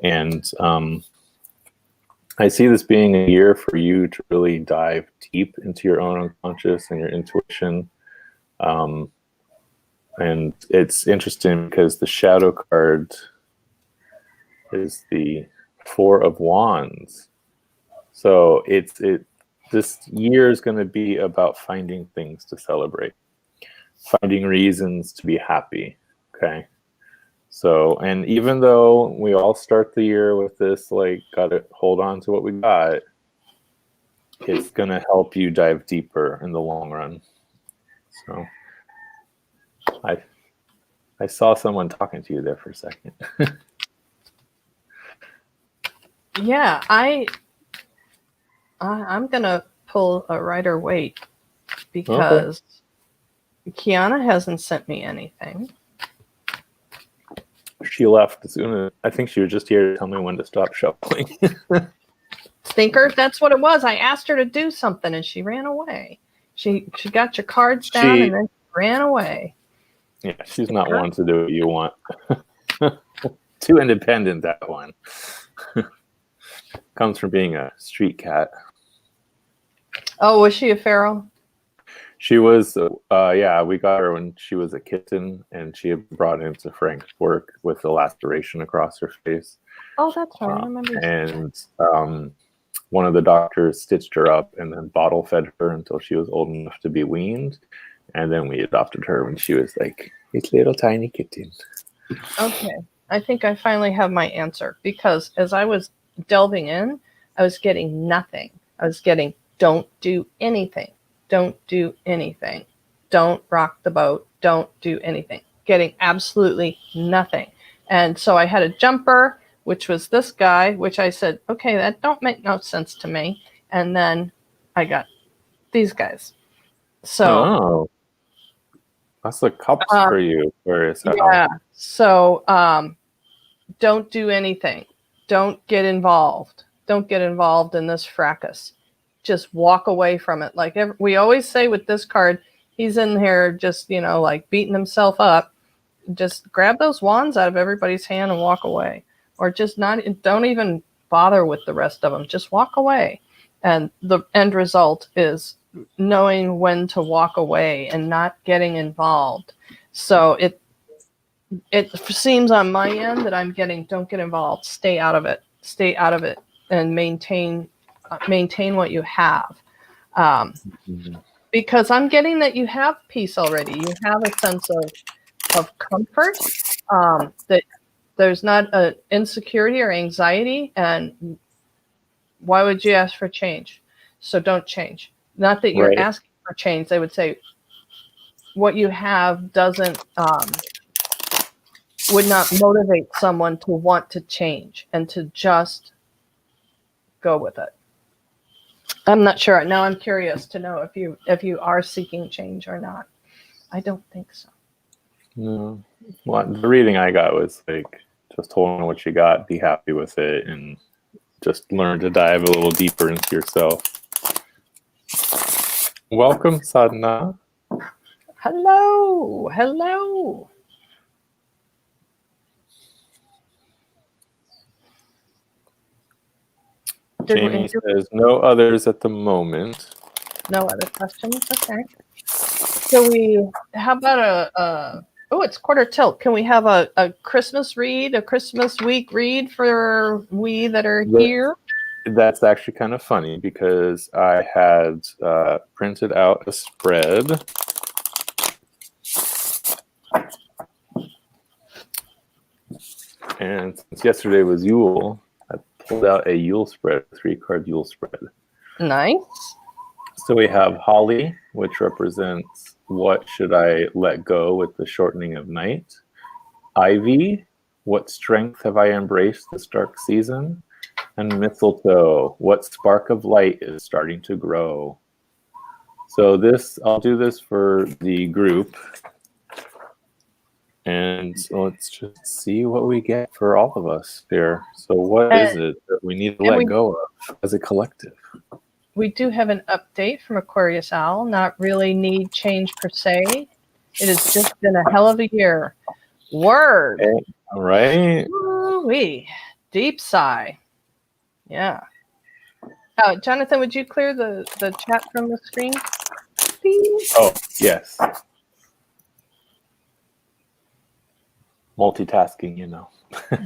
A: And I see this being a year for you to really dive deep into your own unconscious and your intuition. And it's interesting because the shadow card is the Four of Wands. So this year is going to be about finding things to celebrate, finding reasons to be happy. Okay. So, and even though we all start the year with this, like, got to hold on to what we got, it's going to help you dive deeper in the long run. So I saw someone talking to you there for a second.
B: Yeah, I'm gonna pull a Rider Waite because Kiana hasn't sent me anything.
A: She left as soon as I think she was just here to tell me when to stop shuffling.
B: Stinker, that's what it was. I asked her to do something and she ran away. She got your cards down and then ran away.
A: Yeah, she's not one to do what you want. Too independent, that one. Comes from being a street cat.
B: Oh, was she a feral?
A: She was, yeah, we got her when she was a kitten, and she had brought into Frank's work with a laceration across her face.
B: Oh, that's right. I remember.
A: And one of the doctors stitched her up and then bottle fed her until she was old enough to be weaned. And then we adopted her when she was like a little tiny kitten.
B: Okay. I think I finally have my answer, because as I was delving in, I was getting nothing. I was getting, don't do anything. Don't do anything. Don't rock the boat. Don't do anything. Getting absolutely nothing. And so I had a jumper, which was this guy, which I said, okay, that don't make no sense to me. And then I got these guys. So
A: that's the cups for you.
B: Yeah. So don't do anything. Don't get involved. don't get involved in this fracas. Just walk away from it. Like we always say with this card, he's in here just, like beating himself up. Just grab those wands out of everybody's hand and walk away. Or just don't even bother with the rest of them. Just walk away. And the end result is knowing when to walk away and not getting involved. So it seems on my end that I'm getting, don't get involved, stay out of it, and maintain what you have. Because I'm getting that you have peace already. You have a sense of comfort, that there's not an insecurity or anxiety, and why would you ask for change? So don't change. Not that you're asking for change. They would say what you have doesn't would not motivate someone to want to change and to just go with it. I'm not sure. Now I'm curious to know if you are seeking change or not. I don't think so.
A: No. Well, the reading I got was like, just hold on what you got, be happy with it, and just learn to dive a little deeper into yourself. Welcome, Sadhana.
B: Hello. Hello.
A: Jamie says, no others at the moment.
B: No other questions? Okay. How about it's quarter tilt. Can we have a Christmas read, a Christmas week read for we that are here?
A: That's actually kind of funny because I had printed out a spread. And since yesterday was Yule, I pulled out a Yule spread, 3-card Yule spread.
B: Nice.
A: So we have Holly, which represents what should I let go with the shortening of night. Ivy, what strength have I embraced this dark season? And mistletoe, what spark of light is starting to grow? So I'll do this for the group. And let's just see what we get for all of us here. So what is it that we need to let go of as a collective?
B: We do have an update from Aquarius Owl. Not really need change per se. It has just been a hell of a year. Word.
A: Okay. All right.
B: Ooh-wee. Deep sigh. Yeah. Jonathan, would you clear the chat from the screen, please?
A: Oh, yes. Multitasking,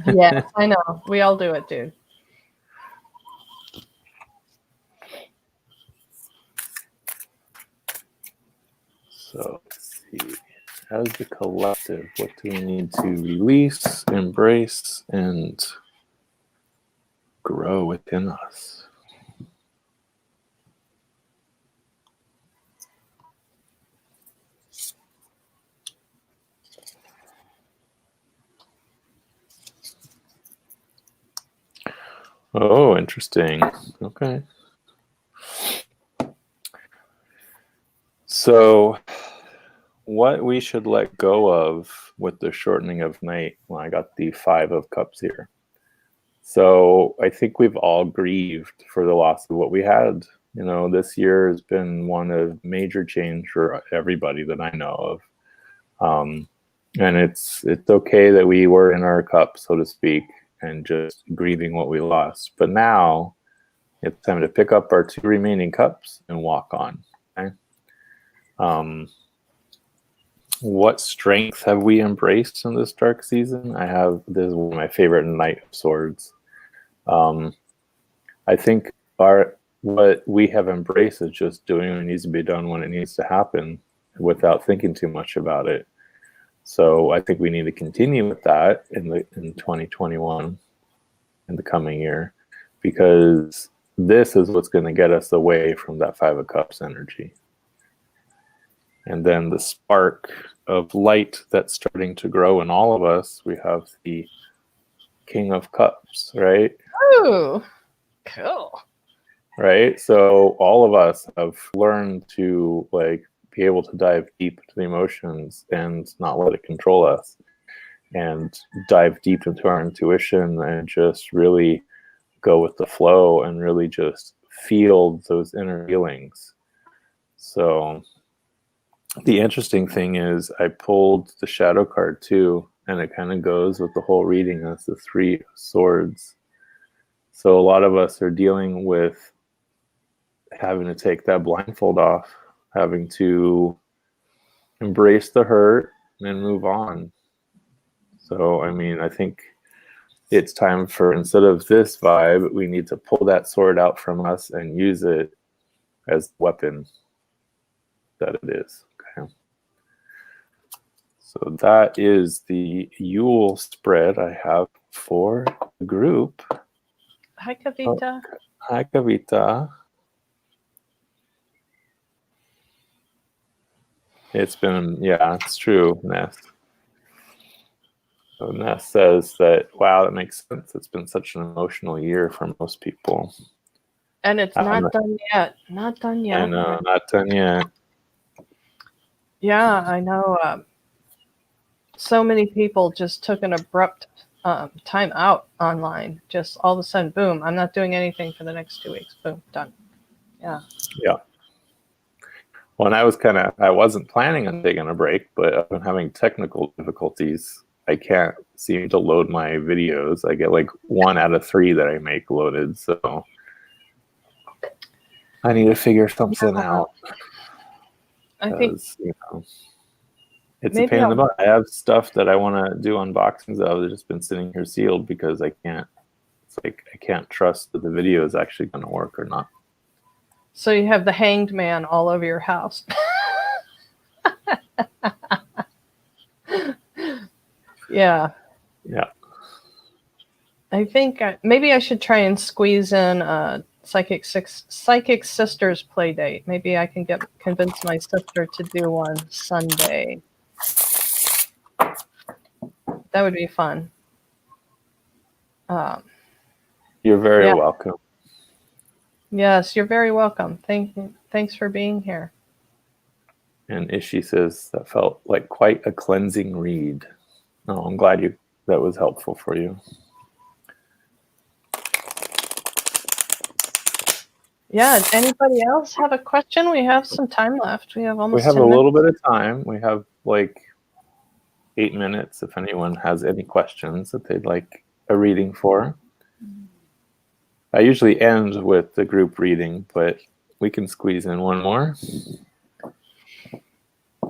B: Yes, I know. We all do it, dude.
A: So let's see. As the collective, what do we need to release, embrace, and grow within us? Oh, interesting. Okay. So what we should let go of with the shortening of night, well, I got the 5 of Cups here. So I think we've all grieved for the loss of what we had. This year has been one of major change for everybody that I know of. And it's okay that we were in our cup, so to speak, and just grieving what we lost. But now it's time to pick up our 2 remaining cups and walk on. Okay? What strength have we embraced in this dark season? This is one of my favorite Knight of Swords. I think what we have embraced is just doing what needs to be done when it needs to happen without thinking too much about it. So I think we need to continue with that in 2021, in the coming year, because this is what's going to get us away from that 5 of Cups energy. And then the spark of light that's starting to grow in all of us, we have the King of Cups, right?
B: Ooh, cool.
A: Right? So all of us have learned to be able to dive deep into the emotions and not let it control us, and dive deep into our intuition and just really go with the flow and really just feel those inner feelings. So the interesting thing is I pulled the shadow card too, and it kind of goes with the whole reading. That's the Three of Swords. So a lot of us are dealing with having to take that blindfold off, having to embrace the hurt and move on. So, I mean, I think it's time for, instead of this vibe, we need to pull that sword out from us and use it as the weapon that it is. Okay. So that is the Yule spread I have for the group.
B: Hi, Kavita.
A: Oh, hi, Kavita. It's been, yeah, it's true, Ness. So Ness says that, wow, that makes sense. It's been such an emotional year for most people.
B: And it's not done yet. Not done yet.
A: I know, not done yet.
B: Yeah, I know. So many people just took an abrupt time out online. Just all of a sudden, boom, I'm not doing anything for the next 2 weeks. Boom, done. Yeah.
A: Yeah. Well, and I wasn't planning on taking a break, but I've been having technical difficulties. I can't seem to load my videos. I get like 1 out of 3 that I make loaded. So I need to figure something out.
B: I think,
A: you know, it's a pain in the butt. I have stuff that I want to do unboxings of that just been sitting here sealed because I can't. It's like I can't trust that the video is actually going to work or not.
B: So you have the Hanged Man all over your house. Yeah.
A: Yeah.
B: I think maybe I should try and squeeze in a Psychic Sisters play date. Maybe I can convince my sister to do one Sunday. That would be fun.
A: You're very welcome.
B: Yes, you're very welcome. Thanks for being here.
A: And Ishi says that felt like quite a cleansing read. Oh, I'm glad that was helpful for you.
B: Yeah. Anybody else have a question? We have some time left. We have almost.
A: We have a little bit of time. We have like 8 minutes. If anyone has any questions that they'd like a reading for, I usually end with the group reading, but we can squeeze in one more.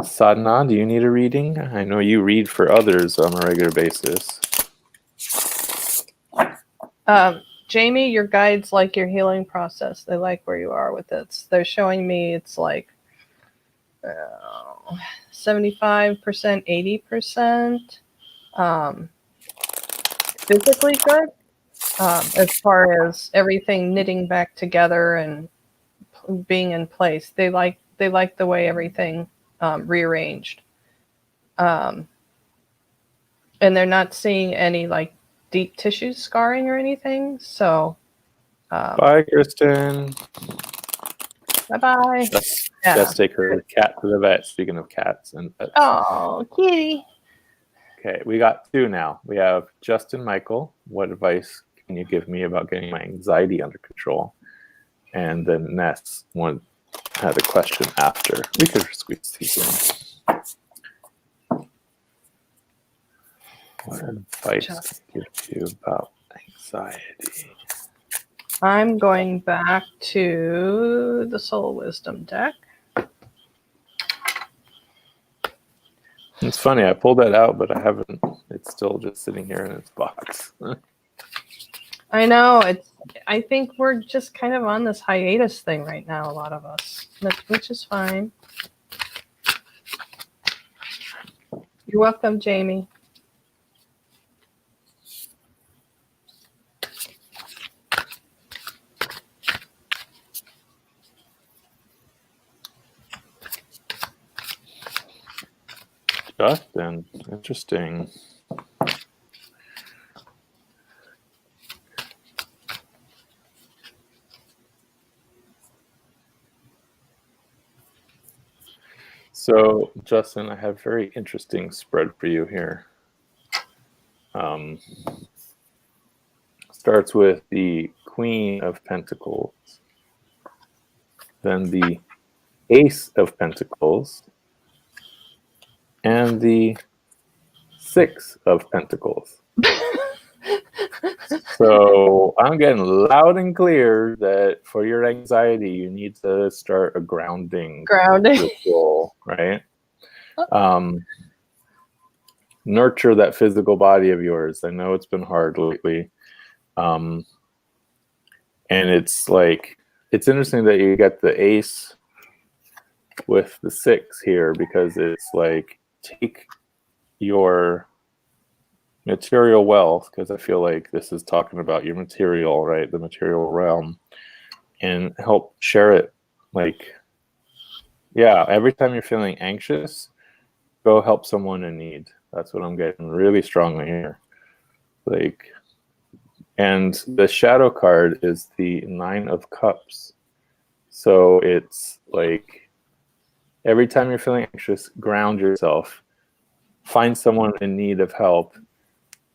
A: Sadhana, do you need a reading? I know you read for others on a regular basis.
B: Jamie, your guides like your healing process. They like where you are with it. They're showing me it's like 75%, 80%. Physically good, as far as everything knitting back together and being in place. They like the way everything rearranged. And they're not seeing any like deep tissue scarring or anything. So
A: bye, Kristen.
B: Bye-bye.
A: Let's take her cat to the vet. Speaking of cats and pets.
B: Oh, kitty.
A: Okay, we got 2 now. We have Justin Michael. What advice can you give me about getting my anxiety under control? And then Ness had a question after. We could squeeze these in. What advice can I give you about anxiety?
B: I'm going back to the Soul Wisdom deck.
A: It's funny, I pulled that out, but I haven't. It's still just sitting here in its box.
B: I know. I think we're just kind of on this hiatus thing right now, a lot of us, which is fine. You're welcome, Jamie.
A: Justin, interesting. So, Justin, I have a very interesting spread for you here. Starts with the Queen of Pentacles, then the Ace of Pentacles, and the Six of Pentacles. So I'm getting loud and clear that for your anxiety, you need to start a grounding ritual, right? Nurture that physical body of yours. I know it's been hard lately. And it's like, it's interesting that you get the Ace with the Six here, because it's like, take your material wealth, because I feel like this is talking about your material, right? The material realm, and help share it. Like, yeah, every time you're feeling anxious, go help someone in need. That's what I'm getting really strongly here. Like, and the shadow card is the Nine of Cups. So it's like, every time you're feeling anxious, ground yourself, find someone in need of help.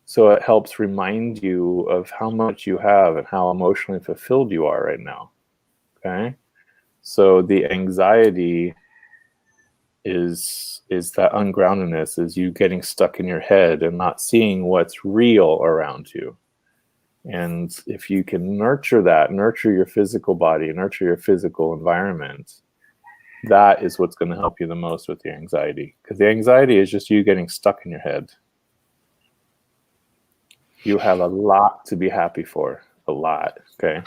A: So it helps remind you of how much you have and how emotionally fulfilled you are right now. Okay? So the anxiety is that ungroundedness, is you getting stuck in your head and not seeing what's real around you. And if you can nurture that, nurture your physical body, nurture your physical environment, that is what's going to help you the most with the anxiety. Because the anxiety is just you getting stuck in your head. You have a lot to be happy for. A lot. Okay.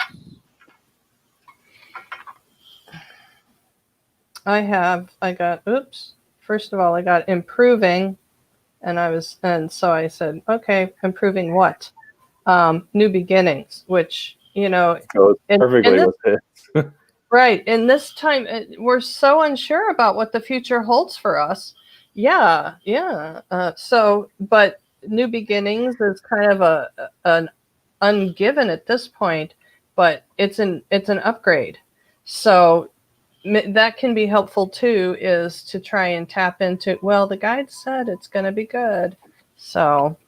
B: First of all, I got improving, and so I said, okay, improving what? New beginnings, which,
A: Goes perfectly with it.
B: Right. And this time we're so unsure about what the future holds for us. Yeah. But new beginnings is kind of an ungiven at this point, but it's an upgrade. So that can be helpful too, is to try and tap into, well, the guide said it's going to be good. So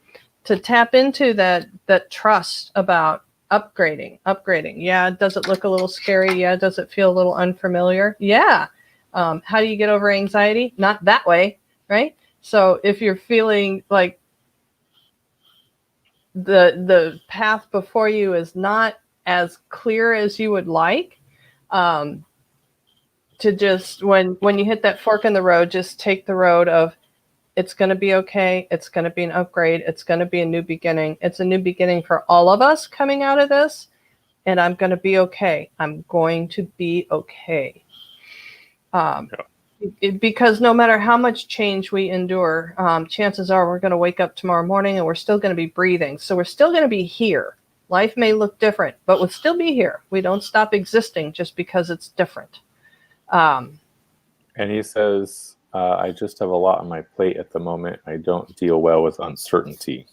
B: to tap into that trust about upgrading. Yeah. Does it look a little scary? Yeah. Does it feel a little unfamiliar? Yeah. How do you get over anxiety? Not that way. Right. So if you're feeling like the path before you is not as clear as you would like, to just, when you hit that fork in the road, just take the road of, it's going to be okay. It's going to be an upgrade. It's going to be a new beginning. It's a new beginning for all of us coming out of this. And I'm going to be okay. I'm going to be okay. Because no matter how much change we endure, chances are we're going to wake up tomorrow morning and we're still going to be breathing. So we're still going to be here. Life may look different, but we'll still be here. We don't stop existing just because it's different.
A: And he says, I just have a lot on my plate at the moment. I don't deal well with uncertainty.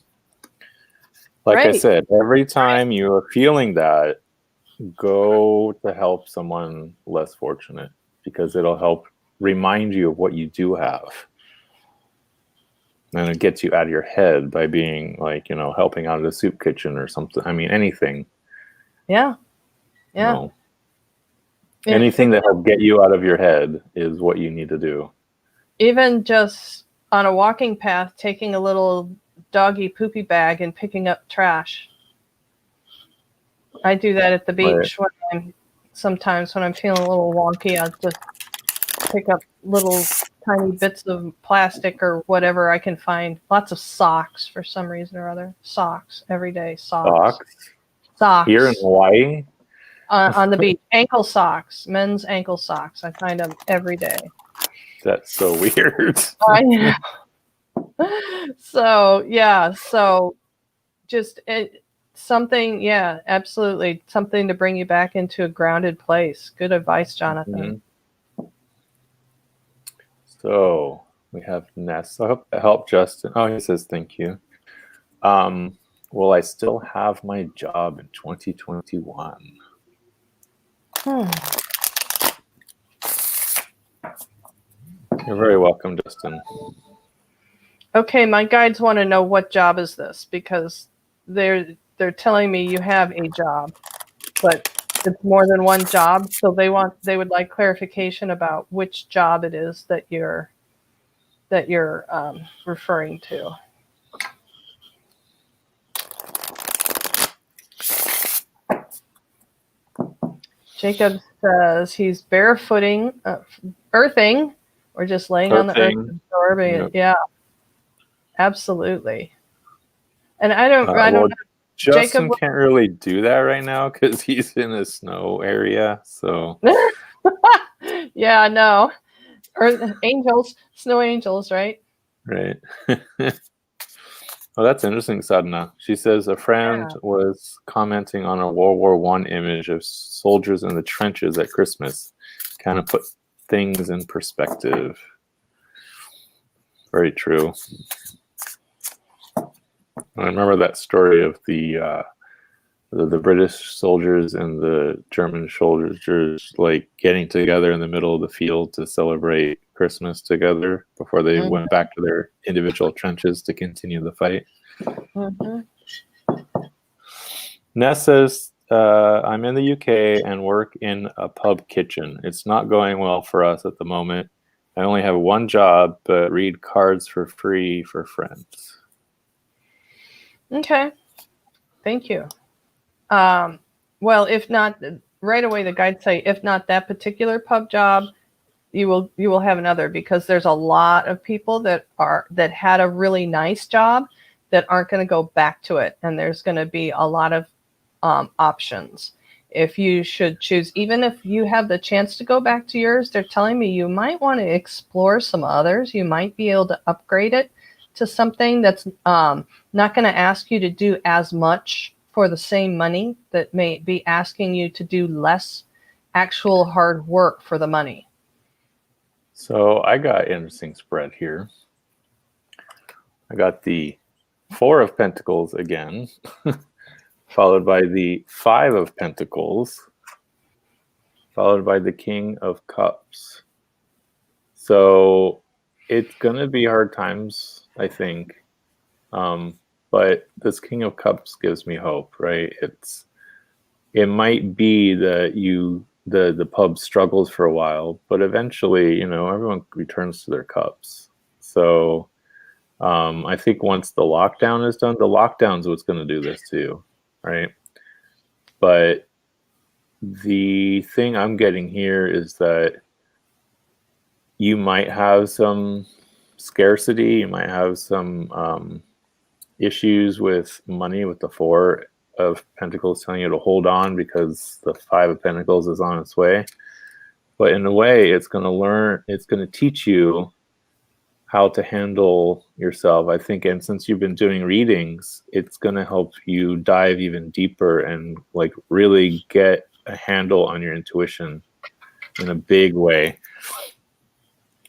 A: Like I said, every time you are feeling that, go to help someone less fortunate, because it'll help remind you of what you do have. And it gets you out of your head by being like, helping out at a soup kitchen or something. I mean, anything.
B: Yeah.
A: Anything that will get you out of your head is what you need to do.
B: Even just on a walking path, taking a little doggy poopy bag and picking up trash. I do that at the beach sometimes when I'm feeling a little wonky. I'll just pick up little tiny bits of plastic or whatever I can find. Lots of socks for some reason or other. Socks every day. Socks.
A: Here in Hawaii?
B: On the beach. Ankle socks. Men's ankle socks. I find them every day.
A: That's so weird.
B: I know. So, yeah. So just something, absolutely. Something to bring you back into a grounded place. Good advice, Jonathan.
A: Mm-hmm. So we have Ness. I hope that helped Justin. Oh, he says thank you. Will I still have my job in 2021? You're very welcome, Justin.
B: Okay, my guides want to know, what job is this? Because they're telling me you have a job. but it's more than one job. So they would like clarification about which job it is that you're referring to. Jacob says he's barefooting, earthing, or just laying on the earth, absorbing it. Yeah, absolutely. And I don't know.
A: Justin Jacob can't really do that right now because he's in a snow area. So
B: yeah, no. Or angels, snow angels, right?
A: Right. Well, that's interesting, Sadhana. She says a friend was commenting on a World War I image of soldiers in the trenches at Christmas. Kind of put things in perspective. Very true. I remember that story of the British soldiers and the German soldiers like getting together in the middle of the field to celebrate Christmas together before they went back to their individual trenches to continue the fight. Ness says, I'm in the UK and work in a pub kitchen. It's not going well for us at the moment. I only have one job, but read cards for free for friends.
B: Okay. Thank you. Well, if not right away, the guides say, if not that particular pub job, you will have another, because there's a lot of people that had a really nice job that aren't going to go back to it. And there's going to be a lot of options. If you should choose, even if you have the chance to go back to yours, they're telling me you might want to explore some others. You might be able to upgrade it to something that's not going to ask you to do as much for the same money, that may be asking you to do less actual hard work for the money.
A: So I got an interesting spread here. I got the 4 of Pentacles again, followed by the 5 of Pentacles, followed by the King of Cups. So it's going to be hard times, I think. But this King of Cups gives me hope, right? It might be that the pub struggles for a while, but eventually, everyone returns to their cups. So I think once the lockdown is done, the lockdown's what's going to do this too, right? But the thing I'm getting here is that you might have some scarcity, you might have some issues with money, with the 4 of Pentacles telling you to hold on because the 5 of Pentacles is on its way. But in a way, it's going to teach you how to handle yourself, I think. And since you've been doing readings, it's going to help you dive even deeper and like really get a handle on your intuition in a big way.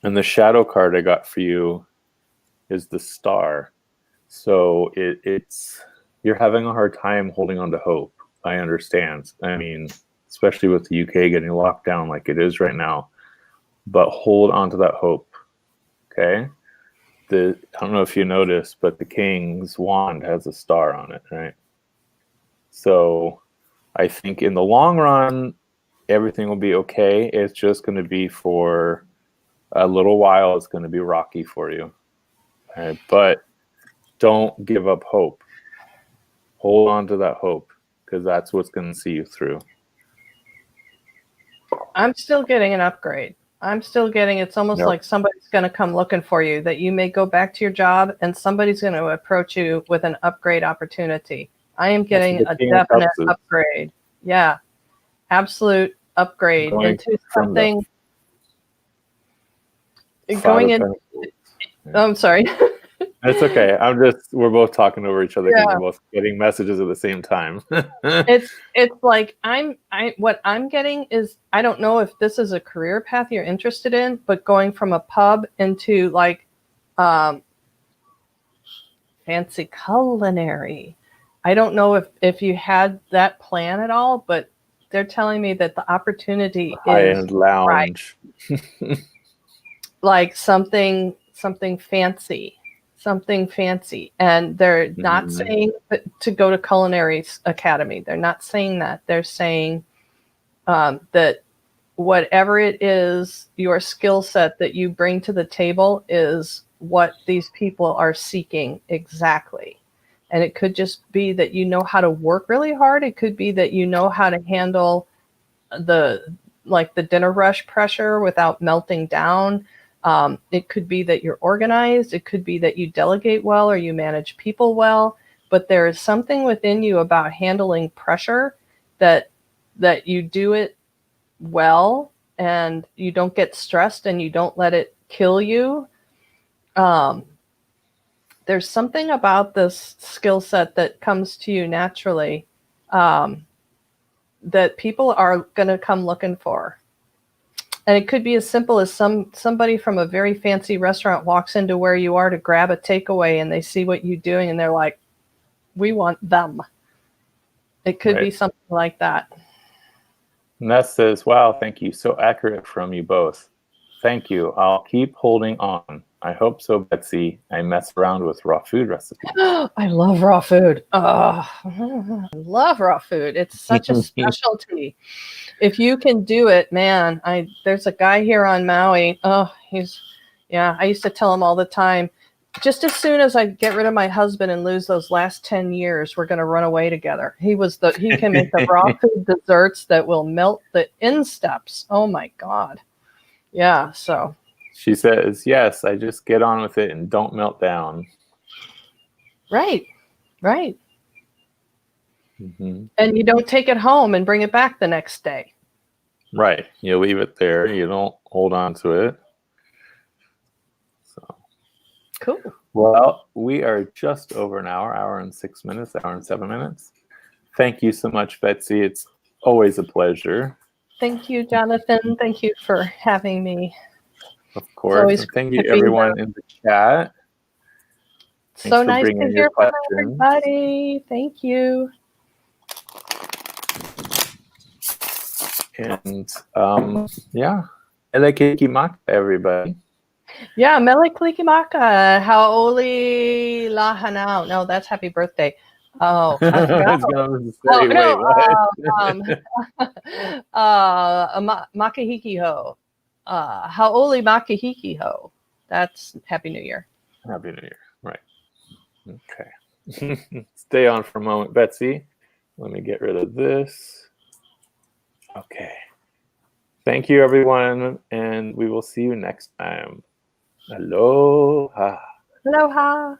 A: And the shadow card I got for you is the Star. So it's you're having a hard time holding on to hope. I understand. I mean, especially with the UK getting locked down like it is right now. But hold on to that hope. Okay? I don't know if you noticed, but the King's wand has a star on it, right? So I think in the long run, everything will be okay. It's just going to be for a little while. It's going to be rocky for you. Right? But don't give up hope. Hold on to that hope, because that's what's going to see you through.
B: I'm still getting an upgrade. I'm still getting, it's almost like somebody's going to come looking for you, that you may go back to your job and somebody's going to approach you with an upgrade opportunity. I am getting a definite upgrade. Yeah. Absolute upgrade into something. I'm sorry.
A: It's okay. We're both talking over each other because we're both getting messages at the same time.
B: It's like what I'm getting is, I don't know if this is a career path you're interested in, but going from a pub into like fancy culinary. I don't know if you had that plan at all, but they're telling me that the opportunity
A: high-end lounge.
B: Right. Like something fancy. something fancy. And they're not
A: Mhm.
B: saying to go to culinary academy. They're not saying that. They're saying that whatever it is, your skill set that you bring to the table is what these people are seeking exactly. And it could just be that you know how to work really hard. It could be that you know how to handle the dinner rush pressure without melting down. It could be that you're organized. It could be that you delegate well or you manage people well. But there is something within you about handling pressure that you do it well, and you don't get stressed and you don't let it kill you. There's something about this skill set that comes to you naturally, that people are going to come looking for. And it could be as simple as somebody from a very fancy restaurant walks into where you are to grab a takeaway, and they see what you're doing and they're like, we want them. It could be something like that.
A: And that says, wow, thank you. So accurate from you both. Thank you. I'll keep holding on. I hope so, Betsy. I mess around with raw food recipes.
B: I love raw food. Oh, I love raw food. It's such a specialty. If you can do it, man, there's a guy here on Maui. Oh, I used to tell him all the time, just as soon as I get rid of my husband and lose those last 10 years, we're going to run away together. He can make the raw food desserts that will melt the insteps. Oh my God. Yeah. So
A: she says, yes, I just get on with it and don't melt down.
B: Right.
A: Mm-hmm.
B: And you don't take it home and bring it back the next day.
A: Right. You leave it there. You don't hold on to it. So
B: cool.
A: Well, we are just over an hour and 6 minutes, hour and 7 minutes. Thank you so much, Betsy. It's always a pleasure.
B: Thank you, Jonathan. Thank you for having me.
A: Of course. And thank you, everyone in the chat. Thanks
B: so nice to hear from everybody. Thank you.
A: And Elekikimaka, everybody.
B: Yeah, Meliklikimaka, Haoli Lahanau. No, that's happy birthday. Oh, I forgot. Makahiki ho. Haoli Makahiki ho. That's Happy New Year.
A: Happy New Year. Right. Okay. Stay on for a moment, Betsy. Let me get rid of this. Okay. Thank you, everyone, and we will see you next time. Aloha.
B: Aloha.